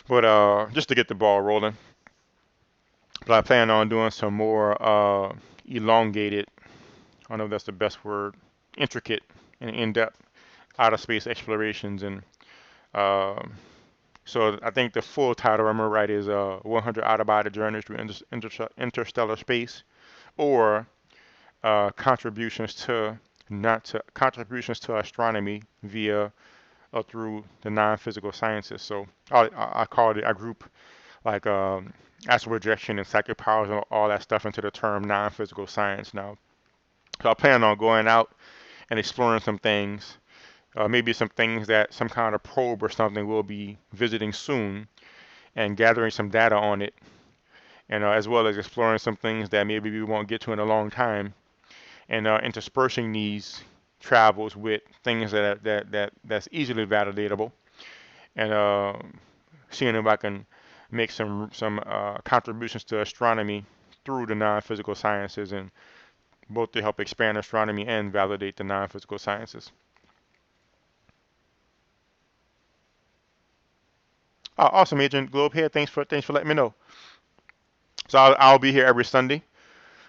But just to get the ball rolling. But I plan on doing some more elongated, I don't know if that's the best word, intricate and in-depth outer space explorations. And so I think the full title, I remember right, is 100 out-of-body journeys through interstellar space, or contributions to contributions to astronomy via or through the non-physical sciences. So I called it, I group like astral projection and psychic powers and all that stuff into the term non-physical science now. So I plan on going out and exploring some things, maybe some things that some kind of probe or something will be visiting soon, and gathering some data on it, and as well as exploring some things that maybe we won't get to in a long time, and interspersing these travels with things that's easily validatable, and seeing if I can make some contributions to astronomy through the non-physical sciences, and both to help expand astronomy and validate the non-physical sciences. Awesome, Agent Globehead. Thanks for letting me know. So I'll be here every Sunday.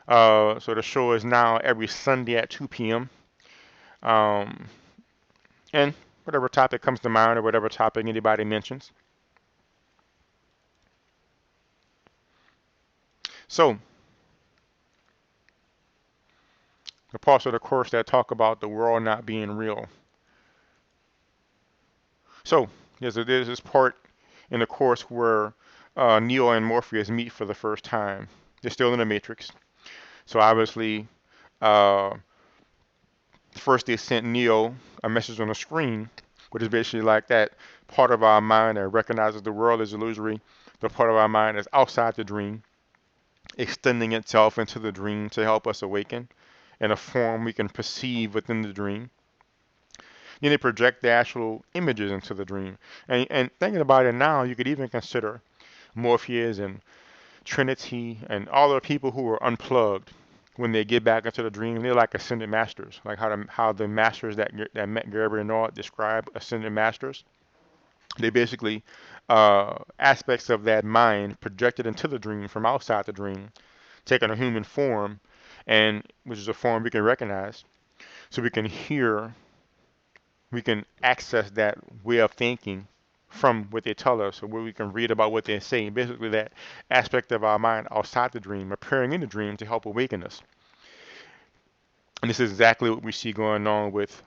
So the show is now every Sunday at 2 p.m. And whatever topic comes to mind or whatever topic anybody mentions. So the parts of the course that talk about the world not being real. So there's this part in the course where Neo and Morpheus meet for the first time. They're still in the Matrix. So obviously, first they sent Neo a message on the screen, which is basically like that part of our mind that recognizes the world is illusory, the part of our mind that's outside the dream, extending itself into the dream to help us awaken in a form we can perceive within the dream. Then they project the actual images into the dream. And thinking about it now, you could even consider Morpheus and Trinity and all the people who were unplugged when they get back into the dream. They're like ascended masters, like how the masters that met Gabriel and Nord describe ascended masters. They basically aspects of that mind projected into the dream from outside the dream, taking a human form, and which is a form we can recognize, so we can hear, we can access that way of thinking from what they tell us, or where we can read about what they're saying. Basically, that aspect of our mind outside the dream, appearing in the dream to help awaken us. And this is exactly what we see going on with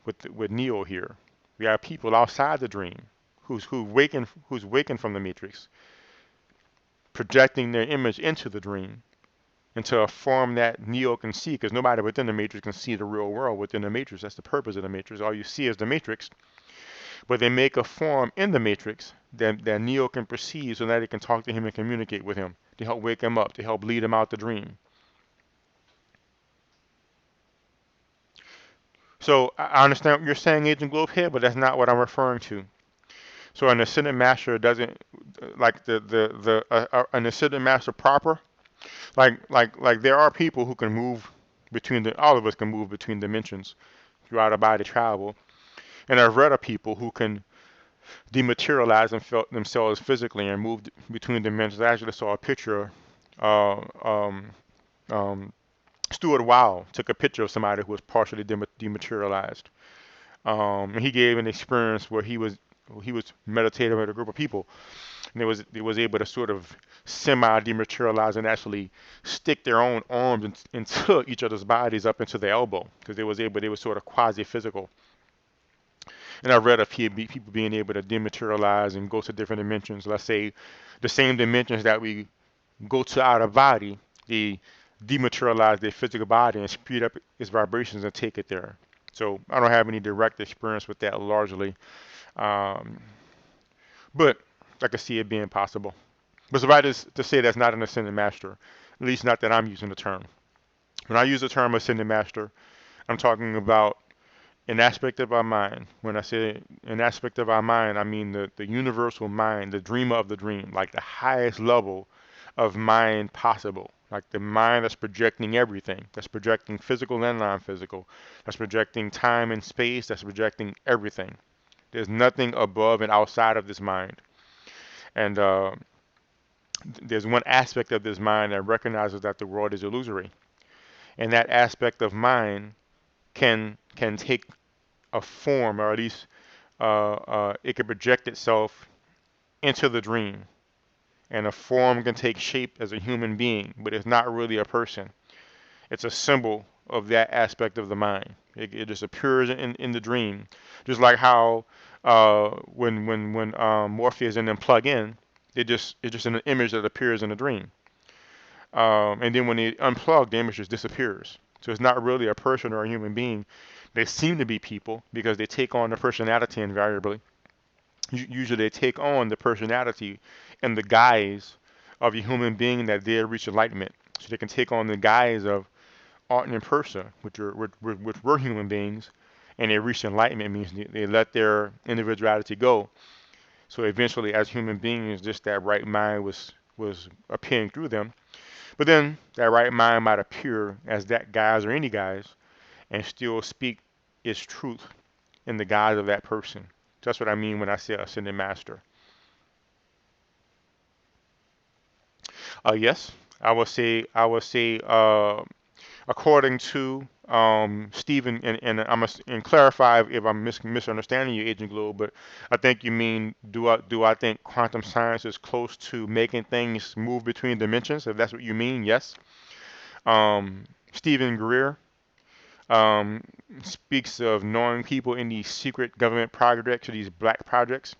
Neo here. We have people outside the dream who's wakened from the Matrix, projecting their image into the dream, into a form that Neo can see, because nobody within the Matrix can see the real world within the Matrix. That's the purpose of the Matrix. All you see is the Matrix. But they make a form in the Matrix that Neo can perceive, so that he can talk to him and communicate with him, to help wake him up, to help lead him out the dream. So I understand what you're saying, Agent Globehead, but that's not what I'm referring to. So an ascended master doesn't, like an ascended master proper, like there are people who can move between all of us can move between dimensions throughout a body travel. And I've read of people who can dematerialize themselves physically and move between dimensions. I actually saw a picture. Uh, um, Stuart Wow took a picture of somebody who was partially dematerialized. And he gave an experience where he was meditating with a group of people, and they was able to sort of semi-dematerialize and actually stick their own arms into each other's bodies up into the elbow, because they were sort of quasi-physical. And I've read of people being able to dematerialize and go to different dimensions. Let's say the same dimensions that we go to out of body, they dematerialize their physical body and speed up its vibrations and take it there. So I don't have any direct experience with that largely. But I can see it being possible. But suffice to say, that's not an ascended master, at least not that I'm using the term. When I use the term ascended master, I'm talking about an aspect of our mind. When I say an aspect of our mind, I mean the universal mind, the dreamer of the dream, like the highest level of mind possible. Like the mind that's projecting everything, that's projecting physical and non-physical, that's projecting time and space, that's projecting everything. There's nothing above and outside of this mind. And there's one aspect of this mind that recognizes that the world is illusory. And that aspect of mind can take a form, or at least it can project itself into the dream. And a form can take shape as a human being, but it's not really a person. It's a symbol of that aspect of the mind. It just appears in the dream, just like how when Morpheus and them plug in, it's just an image that appears in a dream. And then when they unplug, the image just disappears. So it's not really a person or a human being. They seem to be people because they take on the personality invariably. Usually they take on the personality in the guise of a human being that they reach enlightenment. So they can take on the guise of art and person, which were human beings, and they reach enlightenment means they let their individuality go. So eventually, as human beings, just that right mind was appearing through them. But then that right mind might appear as that guise or any guise and still speak its truth in the guise of that person. That's what I mean when I say ascended master. Yes, I would say according to Stephen, and clarify if I'm misunderstanding you, Agent Globe, but I think you mean do I think quantum science is close to making things move between dimensions? If that's what you mean, yes. Stephen Greer um, speaks of knowing people in these secret government projects or these black projects,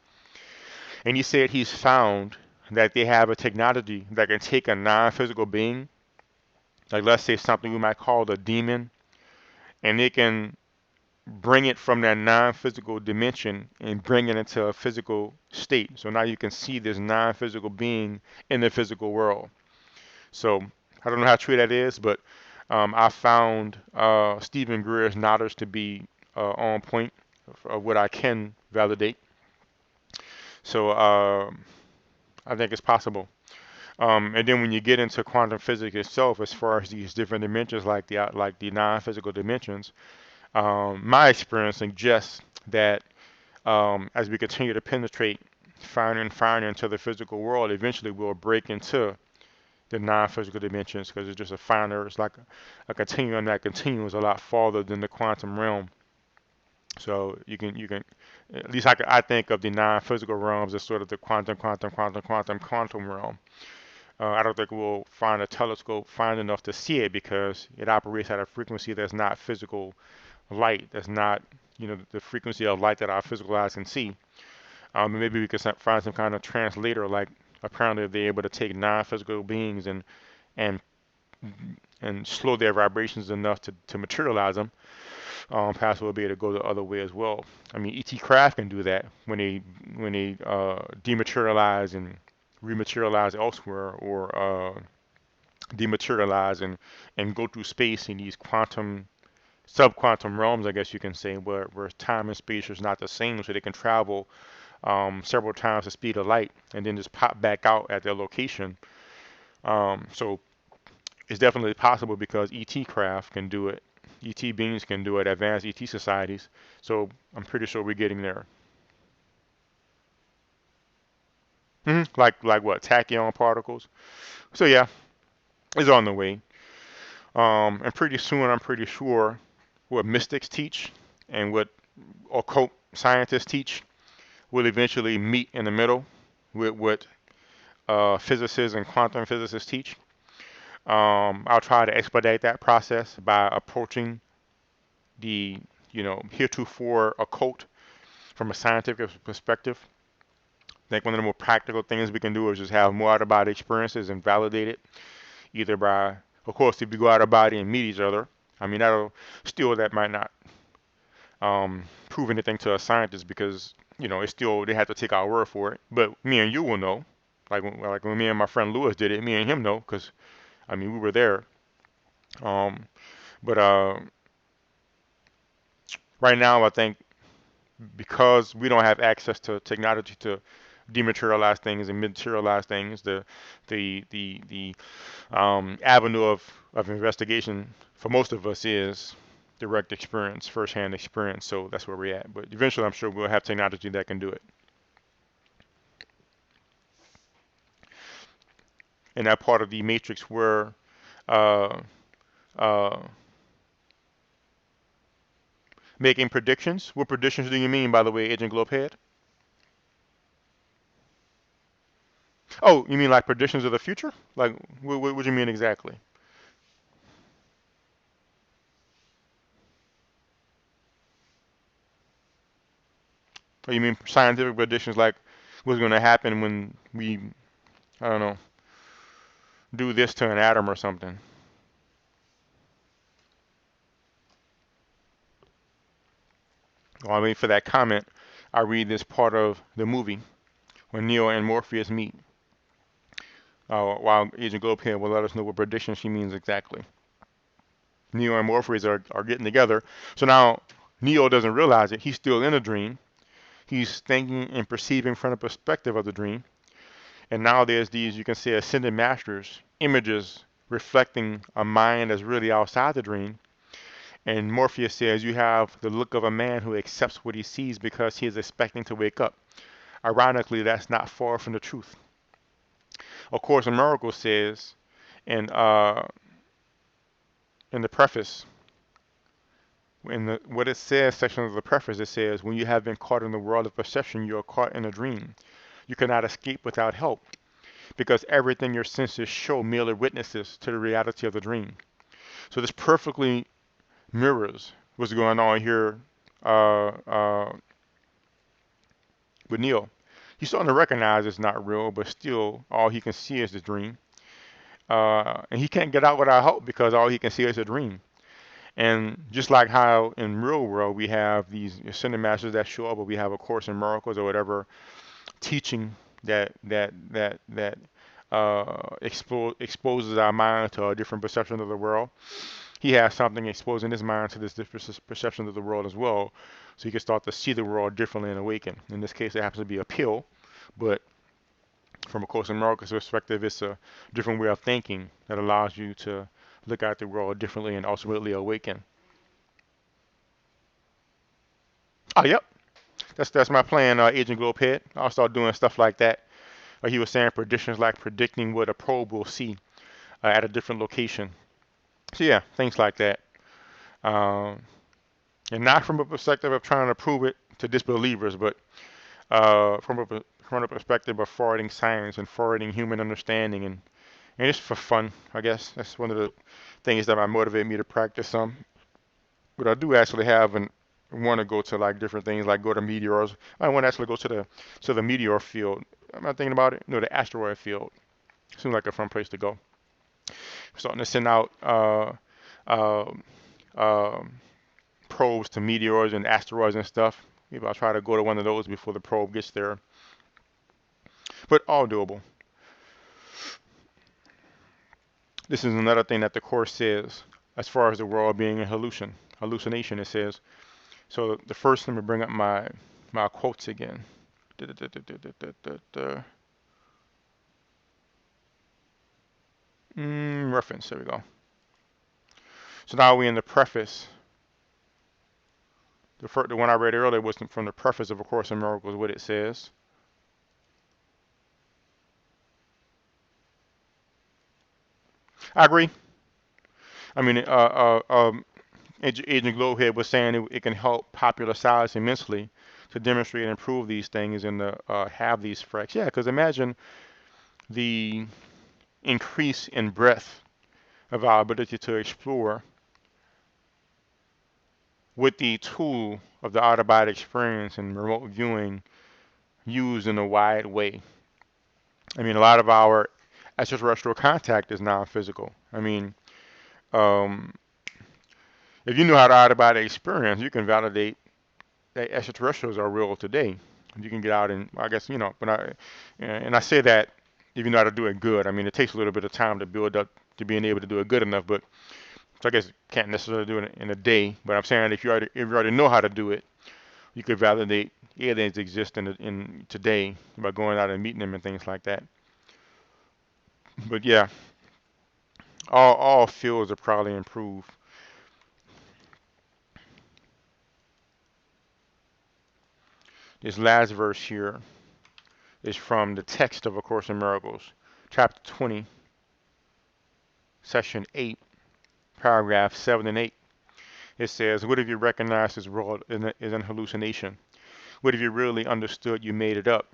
and he said he's found that they have a technology that can take a non-physical being, like let's say something we might call a demon, and they can bring it from that non-physical dimension and bring it into a physical state. So now you can see this non-physical being in the physical world. So I don't know how true that is, but I found Stephen Greer's knowledge to be on point of what I can validate. So I think it's possible. And then when you get into quantum physics itself, as far as these different dimensions, like the non-physical dimensions, my experience suggests that as we continue to penetrate finer and finer into the physical world, eventually we'll break into the non-physical dimensions because it's just a finer, it's like a continuum that continues a lot farther than the quantum realm. So you can at least I think of the non-physical realms as sort of the quantum realm. I don't think we'll find a telescope fine enough to see it because it operates at a frequency that's not physical light. That's not, the frequency of light that our physical eyes can see. Maybe we could find some kind of translator, like apparently they're able to take non-physical beings and and slow their vibrations enough to materialize them. Perhaps we'll be able to go the other way as well. I mean, ET craft can do that when they dematerialize and rematerialize elsewhere, or dematerialize and go through space in these quantum subquantum realms, I guess you can say, where time and space is not the same, so they can travel several times the speed of light and then just pop back out at their location. So it's definitely possible because ET craft can do it. ET beings can do it, advanced ET societies. So I'm pretty sure we're getting there. Like what? Tachyon particles. So yeah, it's on the way. And pretty soon, I'm pretty sure what mystics teach and what occult scientists teach will eventually meet in the middle with what physicists and quantum physicists teach. I'll try to expedite that process by approaching the heretofore occult from a scientific perspective. I think one of the more practical things we can do is just have more out of body experiences and validate it, either by, of course, if you go out of body and meet each other. I mean, that might not prove anything to a scientist because it's still they have to take our word for it. But me and you will know, like when me and my friend Lewis did it, me and him know because I mean we were there. Um, but Right now, I think because we don't have access to technology to dematerialize things and materialize things, the avenue of investigation for most of us is direct experience, firsthand experience. So that's where we're at. But eventually, I'm sure we'll have technology that can do it. And that part of the matrix where uh, uh, making predictions. What predictions do you mean, by the way, Agent Globehead? Oh, you mean like predictions of the future? Like, what do you mean exactly? Or you mean scientific predictions like what's going to happen when we, I don't know, do this to an atom or something? While I wait for that comment, I read this part of the movie when Neo and Morpheus meet. While Agent Globehead will let us know what prediction she means exactly. Neo and Morpheus are getting together. So now Neo doesn't realize it. He's still in a dream. He's thinking and perceiving from the perspective of the dream. And now there's these, you can say, ascended masters, images reflecting a mind that's really outside the dream. And Morpheus says, you have the look of a man who accepts what he sees because he is expecting to wake up. Ironically, that's not far from the truth. Of Course in Miracles says in, in the preface, in the what it says section of the preface, it says, when you have been caught in the world of perception, you are caught in a dream. You cannot escape without help, because everything your senses show merely witnesses to the reality of the dream. So this perfectly mirrors what's going on here uh, uh, with Neil. He's starting to recognize it's not real, but still all he can see is the dream. And he can't get out without help because all he can see is a dream. And just like how in real world we have these ascended masters that show up, or we have a Course in Miracles or whatever teaching that exposes our mind to a different perception of the world. He has something exposing his mind to this different perception of the world as well, so he can start to see the world differently and awaken. In this case, it happens to be a pill, but from a Course in Miracles perspective, it's a different way of thinking that allows you to look at the world differently and ultimately awaken. Oh, yep. That's my plan, Agent Globehead. I'll start doing stuff like that. Like he was saying, predictions like predicting what a probe will see at a different location. So yeah, things like that. Um, and not from a perspective of trying to prove it to disbelievers, but from a perspective of forwarding science and forwarding human understanding, and just for fun, I guess. That's one of the things that might motivate me to practice some. But I do actually have and want to go to like different things, like go to meteors. I want to actually go to the meteor field. I'm not thinking about it. No, the asteroid field. Seems like a fun place to go. Starting to send out uh, uh, probes to meteors and asteroids and stuff. Maybe I'll try to go to one of those before the probe gets there. But all doable. This is another thing that the Course says as far as the world being a hallucination. It says, so the first, let me bring up my quotes again. Reference, there we go. So now we're in the preface. The one I read earlier was from the preface of A Course in Miracles, what it says. I agree. I mean, Agent Glowhead was saying it can help popular science immensely to demonstrate and improve these things and to have these facts. Yeah, because imagine the increase in breadth of our ability to explore with the tool of the out-of-body experience and remote viewing used in a wide way. I mean, a lot of our extraterrestrial contact is non-physical. I mean, um, if you know how to out-of-body experience, you can validate that extraterrestrials are real today. You can get out and, I guess, and I say that if you know how to do it good. I mean, it takes a little bit of time to build up to being able to do it good enough, but So I guess you can't necessarily do it in a day, but I'm saying if you already know how to do it, you could validate aliens exist in today by going out and meeting them and things like that. But yeah, all fields are probably improved. This last verse here is from the text of A Course in Miracles, chapter 20, section 8, paragraph 7 and 8. It says, "What if you recognize this world is an hallucination? What if you really understood you made it up?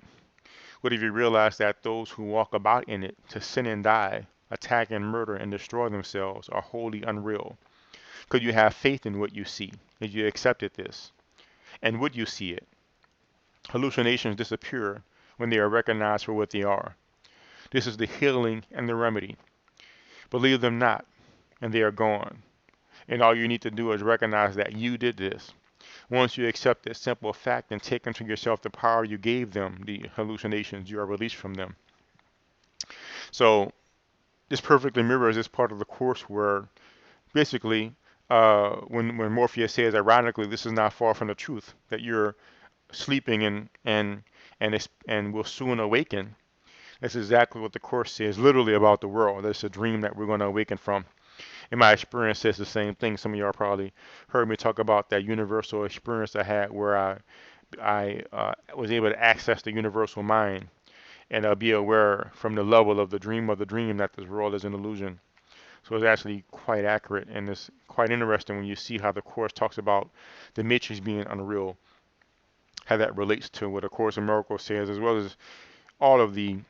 What if you realized that those who walk about in it to sin and die, attack and murder and destroy themselves are wholly unreal? Could you have faith in what you see if you accepted this? And would you see it? Hallucinations disappear when they are recognized for what they are. This is the healing and the remedy. Believe them not, and they are gone. And all you need to do is recognize that you did this. Once you accept this simple fact and take into yourself the power you gave them, the hallucinations, you are released from them." So this perfectly mirrors this part of the course where basically when Morpheus says, ironically, this is not far from the truth, that you're sleeping and will soon awaken. That's exactly what the course says, literally about the world. That's a dream that we're going to awaken from. In my experience, says the same thing. Some of y'all probably heard me talk about that universal experience I had where I was able to access the universal mind and be aware from the level of the dream that this world is an illusion. So it's actually quite accurate, and it's quite interesting when you see how the Course talks about the matrix being unreal, how that relates to what A Course in Miracles says, as well as all of the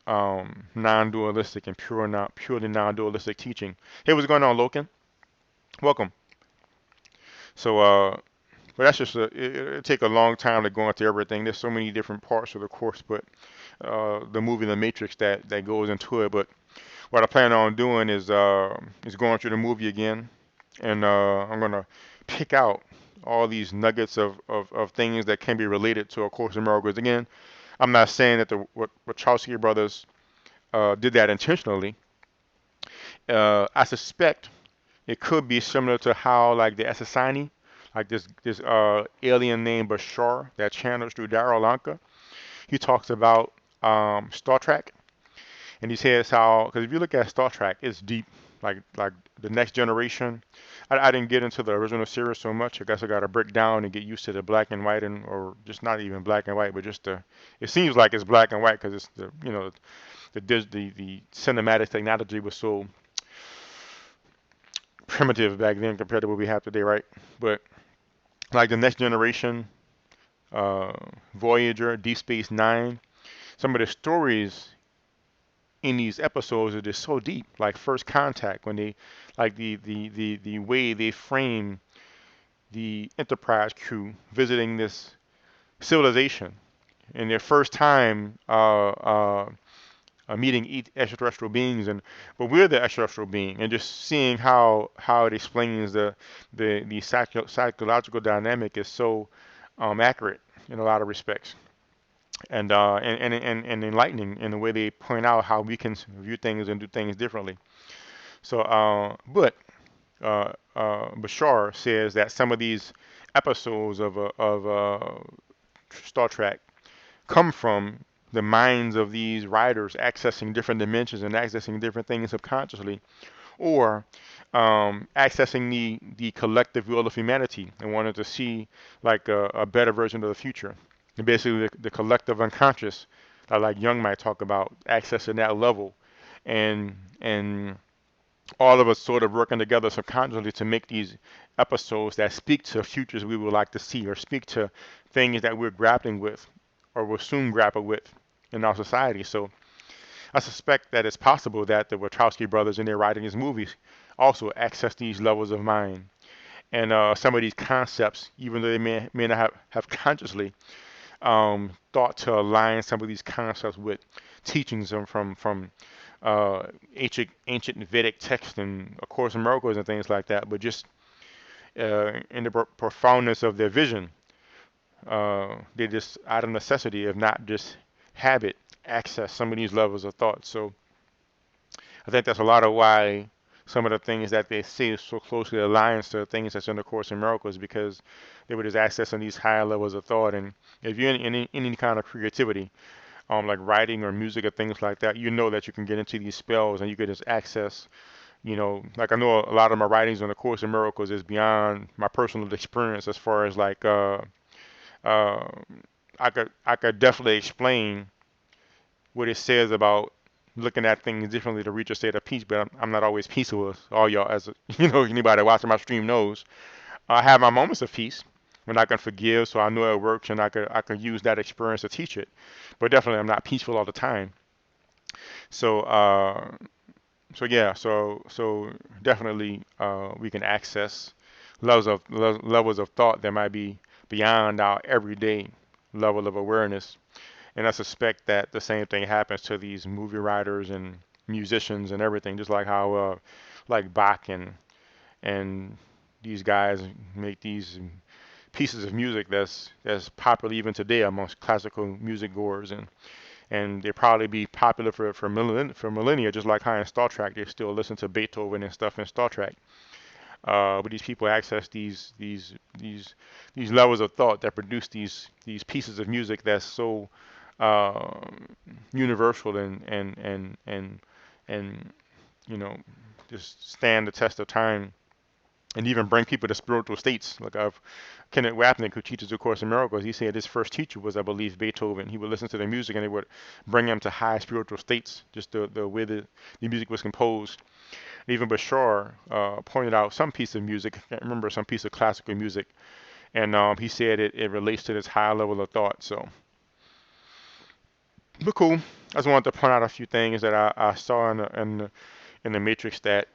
non-dualistic and purely non-dualistic teaching. Hey, what's going on, Loken? Welcome. So, but that's just it'll take a long time to go into everything. There's so many different parts of the course, but the movie The Matrix that goes into it. But what I plan on doing is going through the movie again, and I'm gonna pick out all these nuggets of things that can be related to A Course in Miracles. Again, I'm not saying that the Wachowski brothers did that intentionally. I suspect it could be similar to how like the Assassini, like this alien named Bashar that channels through Darryl. He talks about Star Trek, and he says how, because if you look at Star Trek, it's deep. Like the Next Generation. I didn't get into the original series so much. I guess I got to break down and get used to the black and white, and or just not even black and white, but just the. It seems like it's black and white because it's the cinematic technology was so primitive back then compared to what we have today, right? But like the Next Generation, uh, Voyager, Deep Space Nine, some of the stories in these episodes are just so deep. Like First Contact, when they, like the way they frame the Enterprise crew visiting this civilization in their first time meeting extraterrestrial beings, and but we're the extraterrestrial being, and just seeing how it explains the psychological dynamic is so accurate in a lot of respects, and enlightening in the way they point out how we can view things and do things differently. So, but Bashar says that some of these episodes of Star Trek come from the minds of these writers accessing different dimensions and accessing different things subconsciously, or accessing the collective will of humanity and wanting to see like a better version of the future. And basically, the collective unconscious, like Jung might talk about, accessing that level, and all of us sort of working together subconsciously to make these episodes that speak to futures we would like to see, or speak to things that we're grappling with or will soon grapple with in our society. So I suspect that it's possible that the Wachowski brothers, in their writing these movies, also access these levels of mind. And some of these concepts, even though they may not have consciously thought to align some of these concepts with teachings from ancient Vedic texts and A Course in Miracles and things like that, but just in the profoundness of their vision, they just out of necessity, if not just habit, access some of these levels of thought. So I think that's a lot of why some of the things that they say so closely aligns to the things that's in the Course in Miracles, because they were just accessing these higher levels of thought. And if you're in any kind of creativity, like writing or music or things like that, you know that you can get into these spells and you can just access, like I know a lot of my writings on the Course in Miracles is beyond my personal experience, as far as like uh, I could definitely explain what it says about looking at things differently to reach a state of peace, but I'm not always peaceful, as all y'all, as anybody watching my stream knows. I have my moments of peace when I can forgive, so I know it works, and I could use that experience to teach it. But definitely, I'm not peaceful all the time. So so definitely, we can access levels of thought that might be beyond our everyday level of awareness. And I suspect that the same thing happens to these movie writers and musicians and everything, just like how like Bach and these guys make these pieces of music that's popular even today amongst classical music goers, and they probably be popular for millennia, just like how in Star Trek they still listen to Beethoven and stuff in Star Trek. But these people access these levels of thought that produce these pieces of music that's so uh, universal and you know just stand the test of time, and even bring people to spiritual states. Like I've Kenneth Wapnick, who teaches A Course in Miracles, he said his first teacher was, I believe, Beethoven. He would listen to the music and it would bring him to high spiritual states, just the way the music was composed. Even Bashar pointed out some piece of music, I can't remember, some piece of classical music, and he said it relates to this high level of thought. So, but cool. I just wanted to point out a few things that I saw in the Matrix that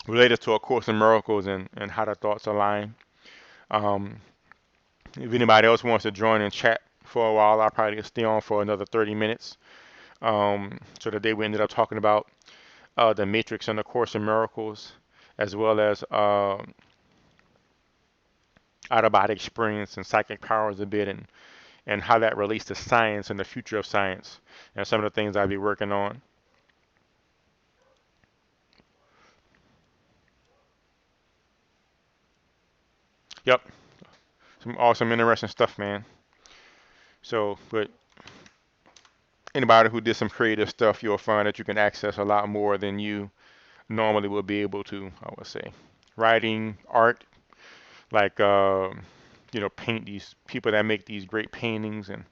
related to A Course in Miracles and how the thoughts align. Um, if anybody else wants to join and chat for a while, I'll probably stay on for another 30 minutes. So today we ended up talking about the Matrix and the Course in Miracles, as well as out-of-body experience and psychic powers a bit, and how that relates to science and the future of science, and some of the things I'll be working on. Yep, some awesome, interesting stuff, man. So, but anybody who did some creative stuff, you'll find that you can access a lot more than you normally would be able to, I would say. Writing, art, like, paint, these people that make these great paintings, and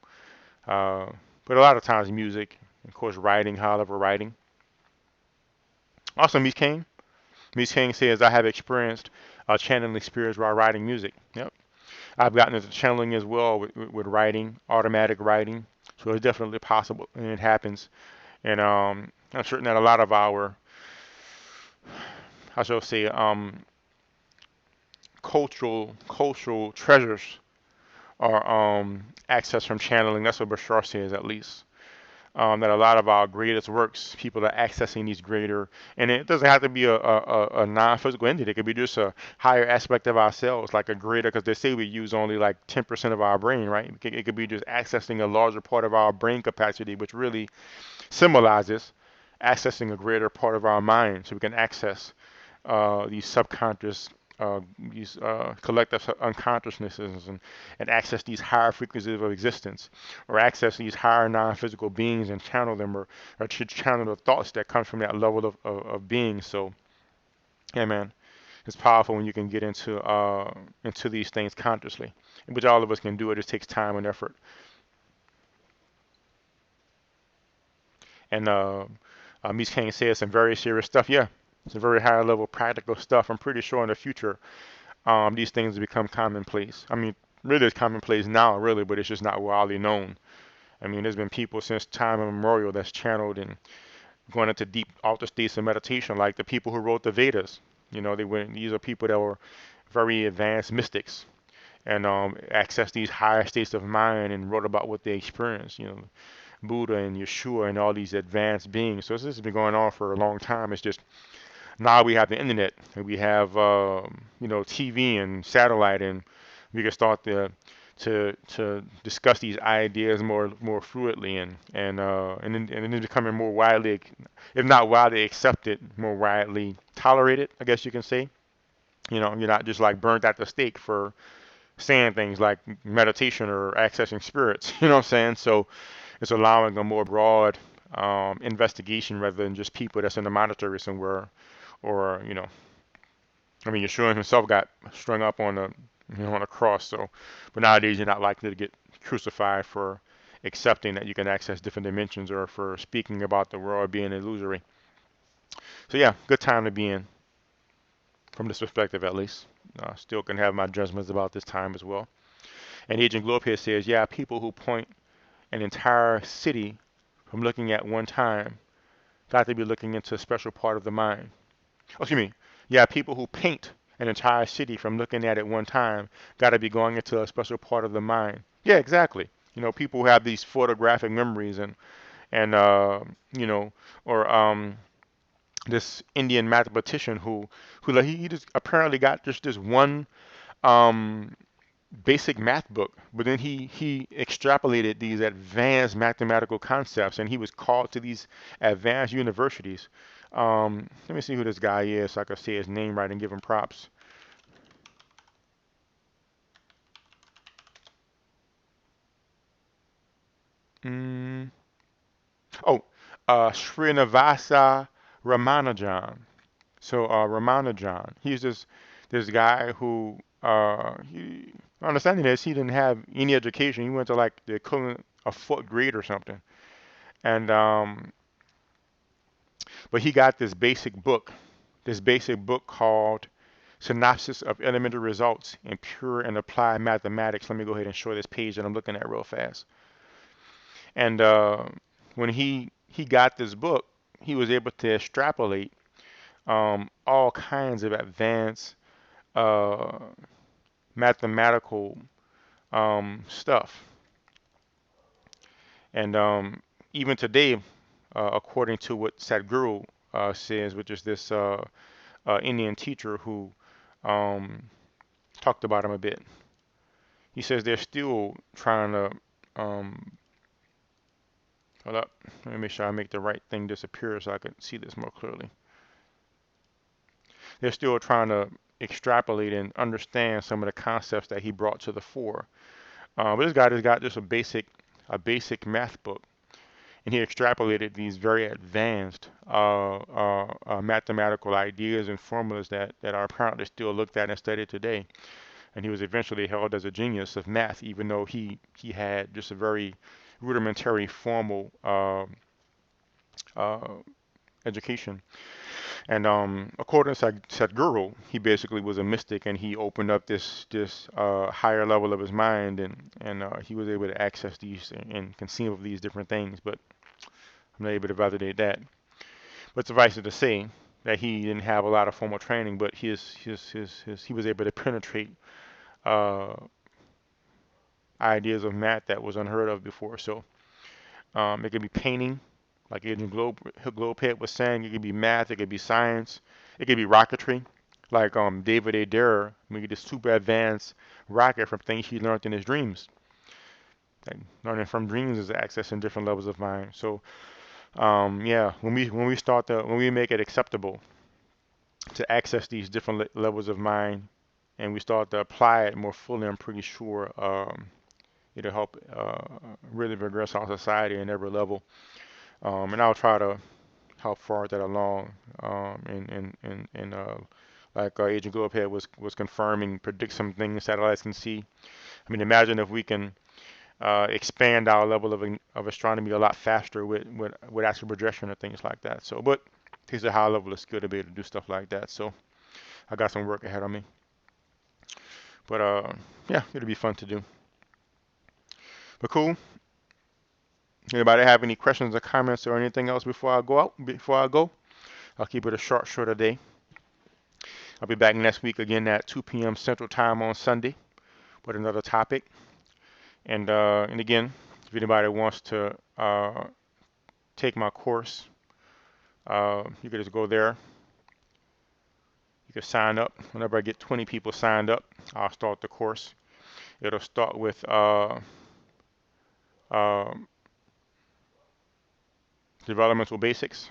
uh, but a lot of times music, of course, writing, however, writing. Also, Miss King. Miss King says, I have experienced channeling spirits while writing music. Yep. I've gotten into channeling as well with writing, automatic writing. So it's definitely possible, and it happens. And I'm certain that a lot of our, I shall say, cultural treasures are accessed from channeling. That's what Bashar says, at least. That a lot of our greatest works, people are accessing these greater, and it doesn't have to be a non-physical entity. It could be just a higher aspect of ourselves, like a greater, because they say we use only like 10% of our brain, right? It could be just accessing a larger part of our brain capacity, which really symbolizes accessing a greater part of our mind, so we can access these subconscious, these collective unconsciousnesses, and access these higher frequencies of existence, or access these higher non-physical beings and channel them, or to channel the thoughts that come from that level of being. So, yeah, man, it's powerful when you can get into these things consciously, which all of us can do. It just takes time and effort. And Ms. King says some very serious stuff. Yeah, it's a very high level practical stuff. I'm pretty sure in the future these things become commonplace. I mean, really it's commonplace now, really, but it's just not widely known. I mean, there's been people since time immemorial that's channeled and going into deep alter states of meditation, like the people who wrote the Vedas. These are people that were very advanced mystics, and accessed these higher states of mind and wrote about what they experienced. Buddha and Yeshua and all these advanced beings. So this has been going on for a long time. It's just now we have the internet, and we have TV and satellite, and we can start to to discuss these ideas more fluidly and then becoming more widely, if not widely accepted, more widely tolerated, I guess you can say. You know, you're not just like burnt at the stake for saying things like meditation or accessing spirits. You know what I'm saying? So it's allowing a more broad investigation rather than just people that's in the monastery somewhere, or you know, I mean, Yeshua himself got strung up on a on a cross. So, but nowadays you're not likely to get crucified for accepting that you can access different dimensions or for speaking about the world being illusory. So yeah, good time to be in from this perspective at least. Still can have my judgments about this time as well. And Agent Globe here says, yeah, people who point an entire city from looking at one time got to be looking into a special part of the mind. Oh, excuse me. Yeah, people who paint an entire city from looking at it one time got to be going into a special part of the mind. Yeah, exactly. You know, people who have these photographic memories and you know, or this Indian mathematician who like he just apparently got just this one um basic math book, but then he extrapolated these advanced mathematical concepts, and he was called to these advanced universities. Let me see who this guy is so I can say his name right and give him props. Mm. Oh, Srinivasa Ramanujan. So Ramanujan, he's this guy who my understanding is he didn't have any education. He went to like the equivalent of fourth grade or something, and but he got this basic book called Synopsis of Elementary Results in Pure and Applied Mathematics. Let me go ahead and show this page that I'm looking at real fast. And when he got this book, he was able to extrapolate all kinds of advanced uh, mathematical stuff. And even today, according to what Sadhguru says, which is this Indian teacher who um, talked about him a bit, he says they're still trying to hold up. Let me make sure I make the right thing disappear so I can see this more clearly. They're still trying to extrapolate and understand some of the concepts that he brought to the fore. But this guy has got just a basic math book, and he extrapolated these very advanced mathematical ideas and formulas that are apparently still looked at and studied today. And he was eventually held as a genius of math, even though he had just a very rudimentary formal uh, education. And according to Sadhguru, he basically was a mystic, and he opened up this higher level of his mind, and he was able to access these and conceive of these different things. But I'm not able to validate that. But suffice it to say that he didn't have a lot of formal training, but he was able to penetrate uh, ideas of math that was unheard of before. So it could be painting, like Agent Globehead was saying. It could be math. It could be science. It could be rocketry, like David A. Darryl made this super advanced rocket from things he learned in his dreams. Like learning from dreams is accessing different levels of mind. So yeah, when we make it acceptable to access these different levels of mind, and we start to apply it more fully, I'm pretty sure it'll help really progress our society in every level. And I'll try to help forward that along. Like Agent Globehead was confirming, predict some things satellites can see. I mean, imagine if we can expand our level of astronomy a lot faster with astral projection and things like that. So, but it takes a high level of skill to be able to do stuff like that. So, I got some work ahead of me. But yeah, it'll be fun to do. But cool. Anybody have any questions or comments or anything else before I go out? Before I go, I'll keep it a short day. I'll be back next week again at 2 p.m. Central Time on Sunday with another topic. And again, if anybody wants to take my course, you can just go there. You can sign up. Whenever I get 20 people signed up, I'll start the course. It'll start with uh, developmental basics,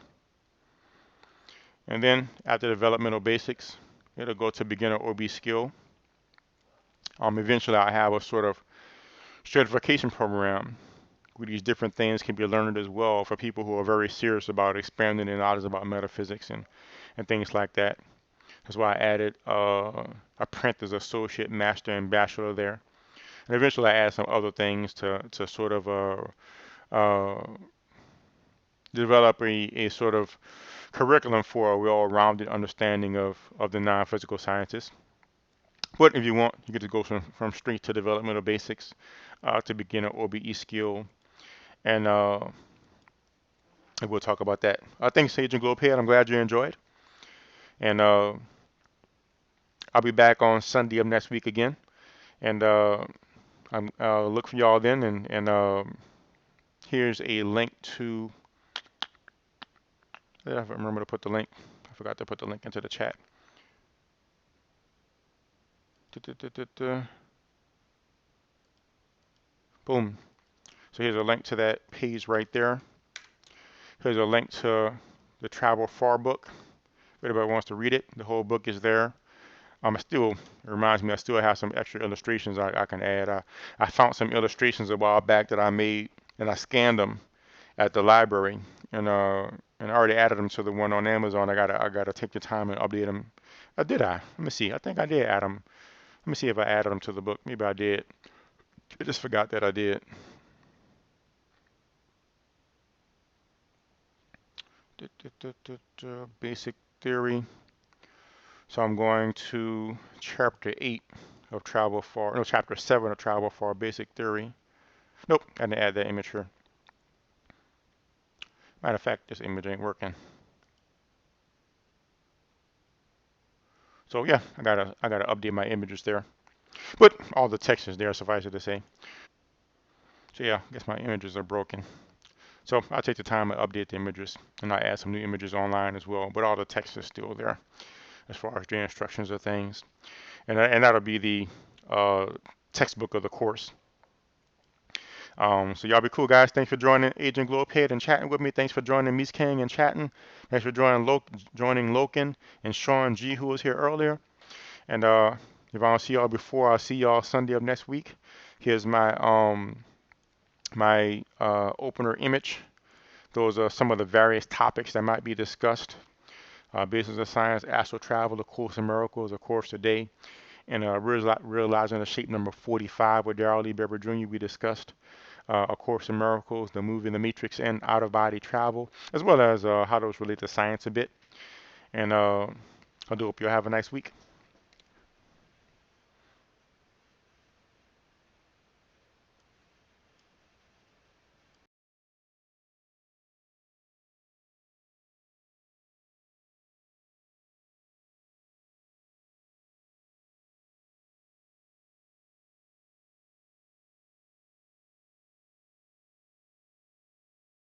and then after developmental basics, it'll go to beginner OB skill. Eventually, I have a sort of stratification program where these different things can be learned as well for people who are very serious about expanding their knowledge about metaphysics and things like that. That's why I added apprentice, associate, master, and bachelor there. And eventually I add some other things to sort of uh, develop a sort of curriculum for a well-rounded understanding of the non-physical sciences. But if you want, you get to go from straight to developmental basics to beginner OBE skill. And we'll talk about that. Thanks, Sage and Globehead. I'm glad you enjoyed. And I'll be back on Sunday of next week again. And I'm look for y'all then. And here's a link to. I remember to put the link. I forgot to put the link into the chat. Boom. So here's a link to that page right there. Here's a link to the Travel Far book. If anybody wants to read it, the whole book is there. It reminds me, I still have some extra illustrations I can add. I found some illustrations a while back that I made, and I scanned them at the library, and I already added them to the one on Amazon. I gotta take the time and update them. Did I? Let me see. I think I did add them. Let me see if I added them to the book. Maybe I did. I just forgot that I did. Basic theory. So I'm going to chapter 8 of Travel Far. No, chapter 7 of Travel Far Basic Theory. Nope, I didn't add that image here. Matter of fact, this image ain't working. So yeah, I gotta update my images there. But all the text is there, suffice it to say. So yeah, I guess my images are broken. So I'll take the time to update the images, and I add some new images online as well. But all the text is still there as far as the instructions of things, and that'll be the textbook of the course. So y'all be cool, guys. Thanks for joining Agent Globehead and chatting with me. Thanks for joining Mies King and chatting. Thanks for joining Loken and Sean G, who was here earlier. And if I don't see y'all before, I'll see y'all Sunday of next week. Here's my opener image. Those are some of the various topics that might be discussed. Business of Science, Astral Travel, A Course in Miracles, A Course Today, and Realizing the Shape number 45 with Darryl Lee Beber Jr. we discussed. A Course in Miracles, the movie The Matrix, and out-of-body travel, as well as how those relate to science a bit. And I do hope you have a nice week.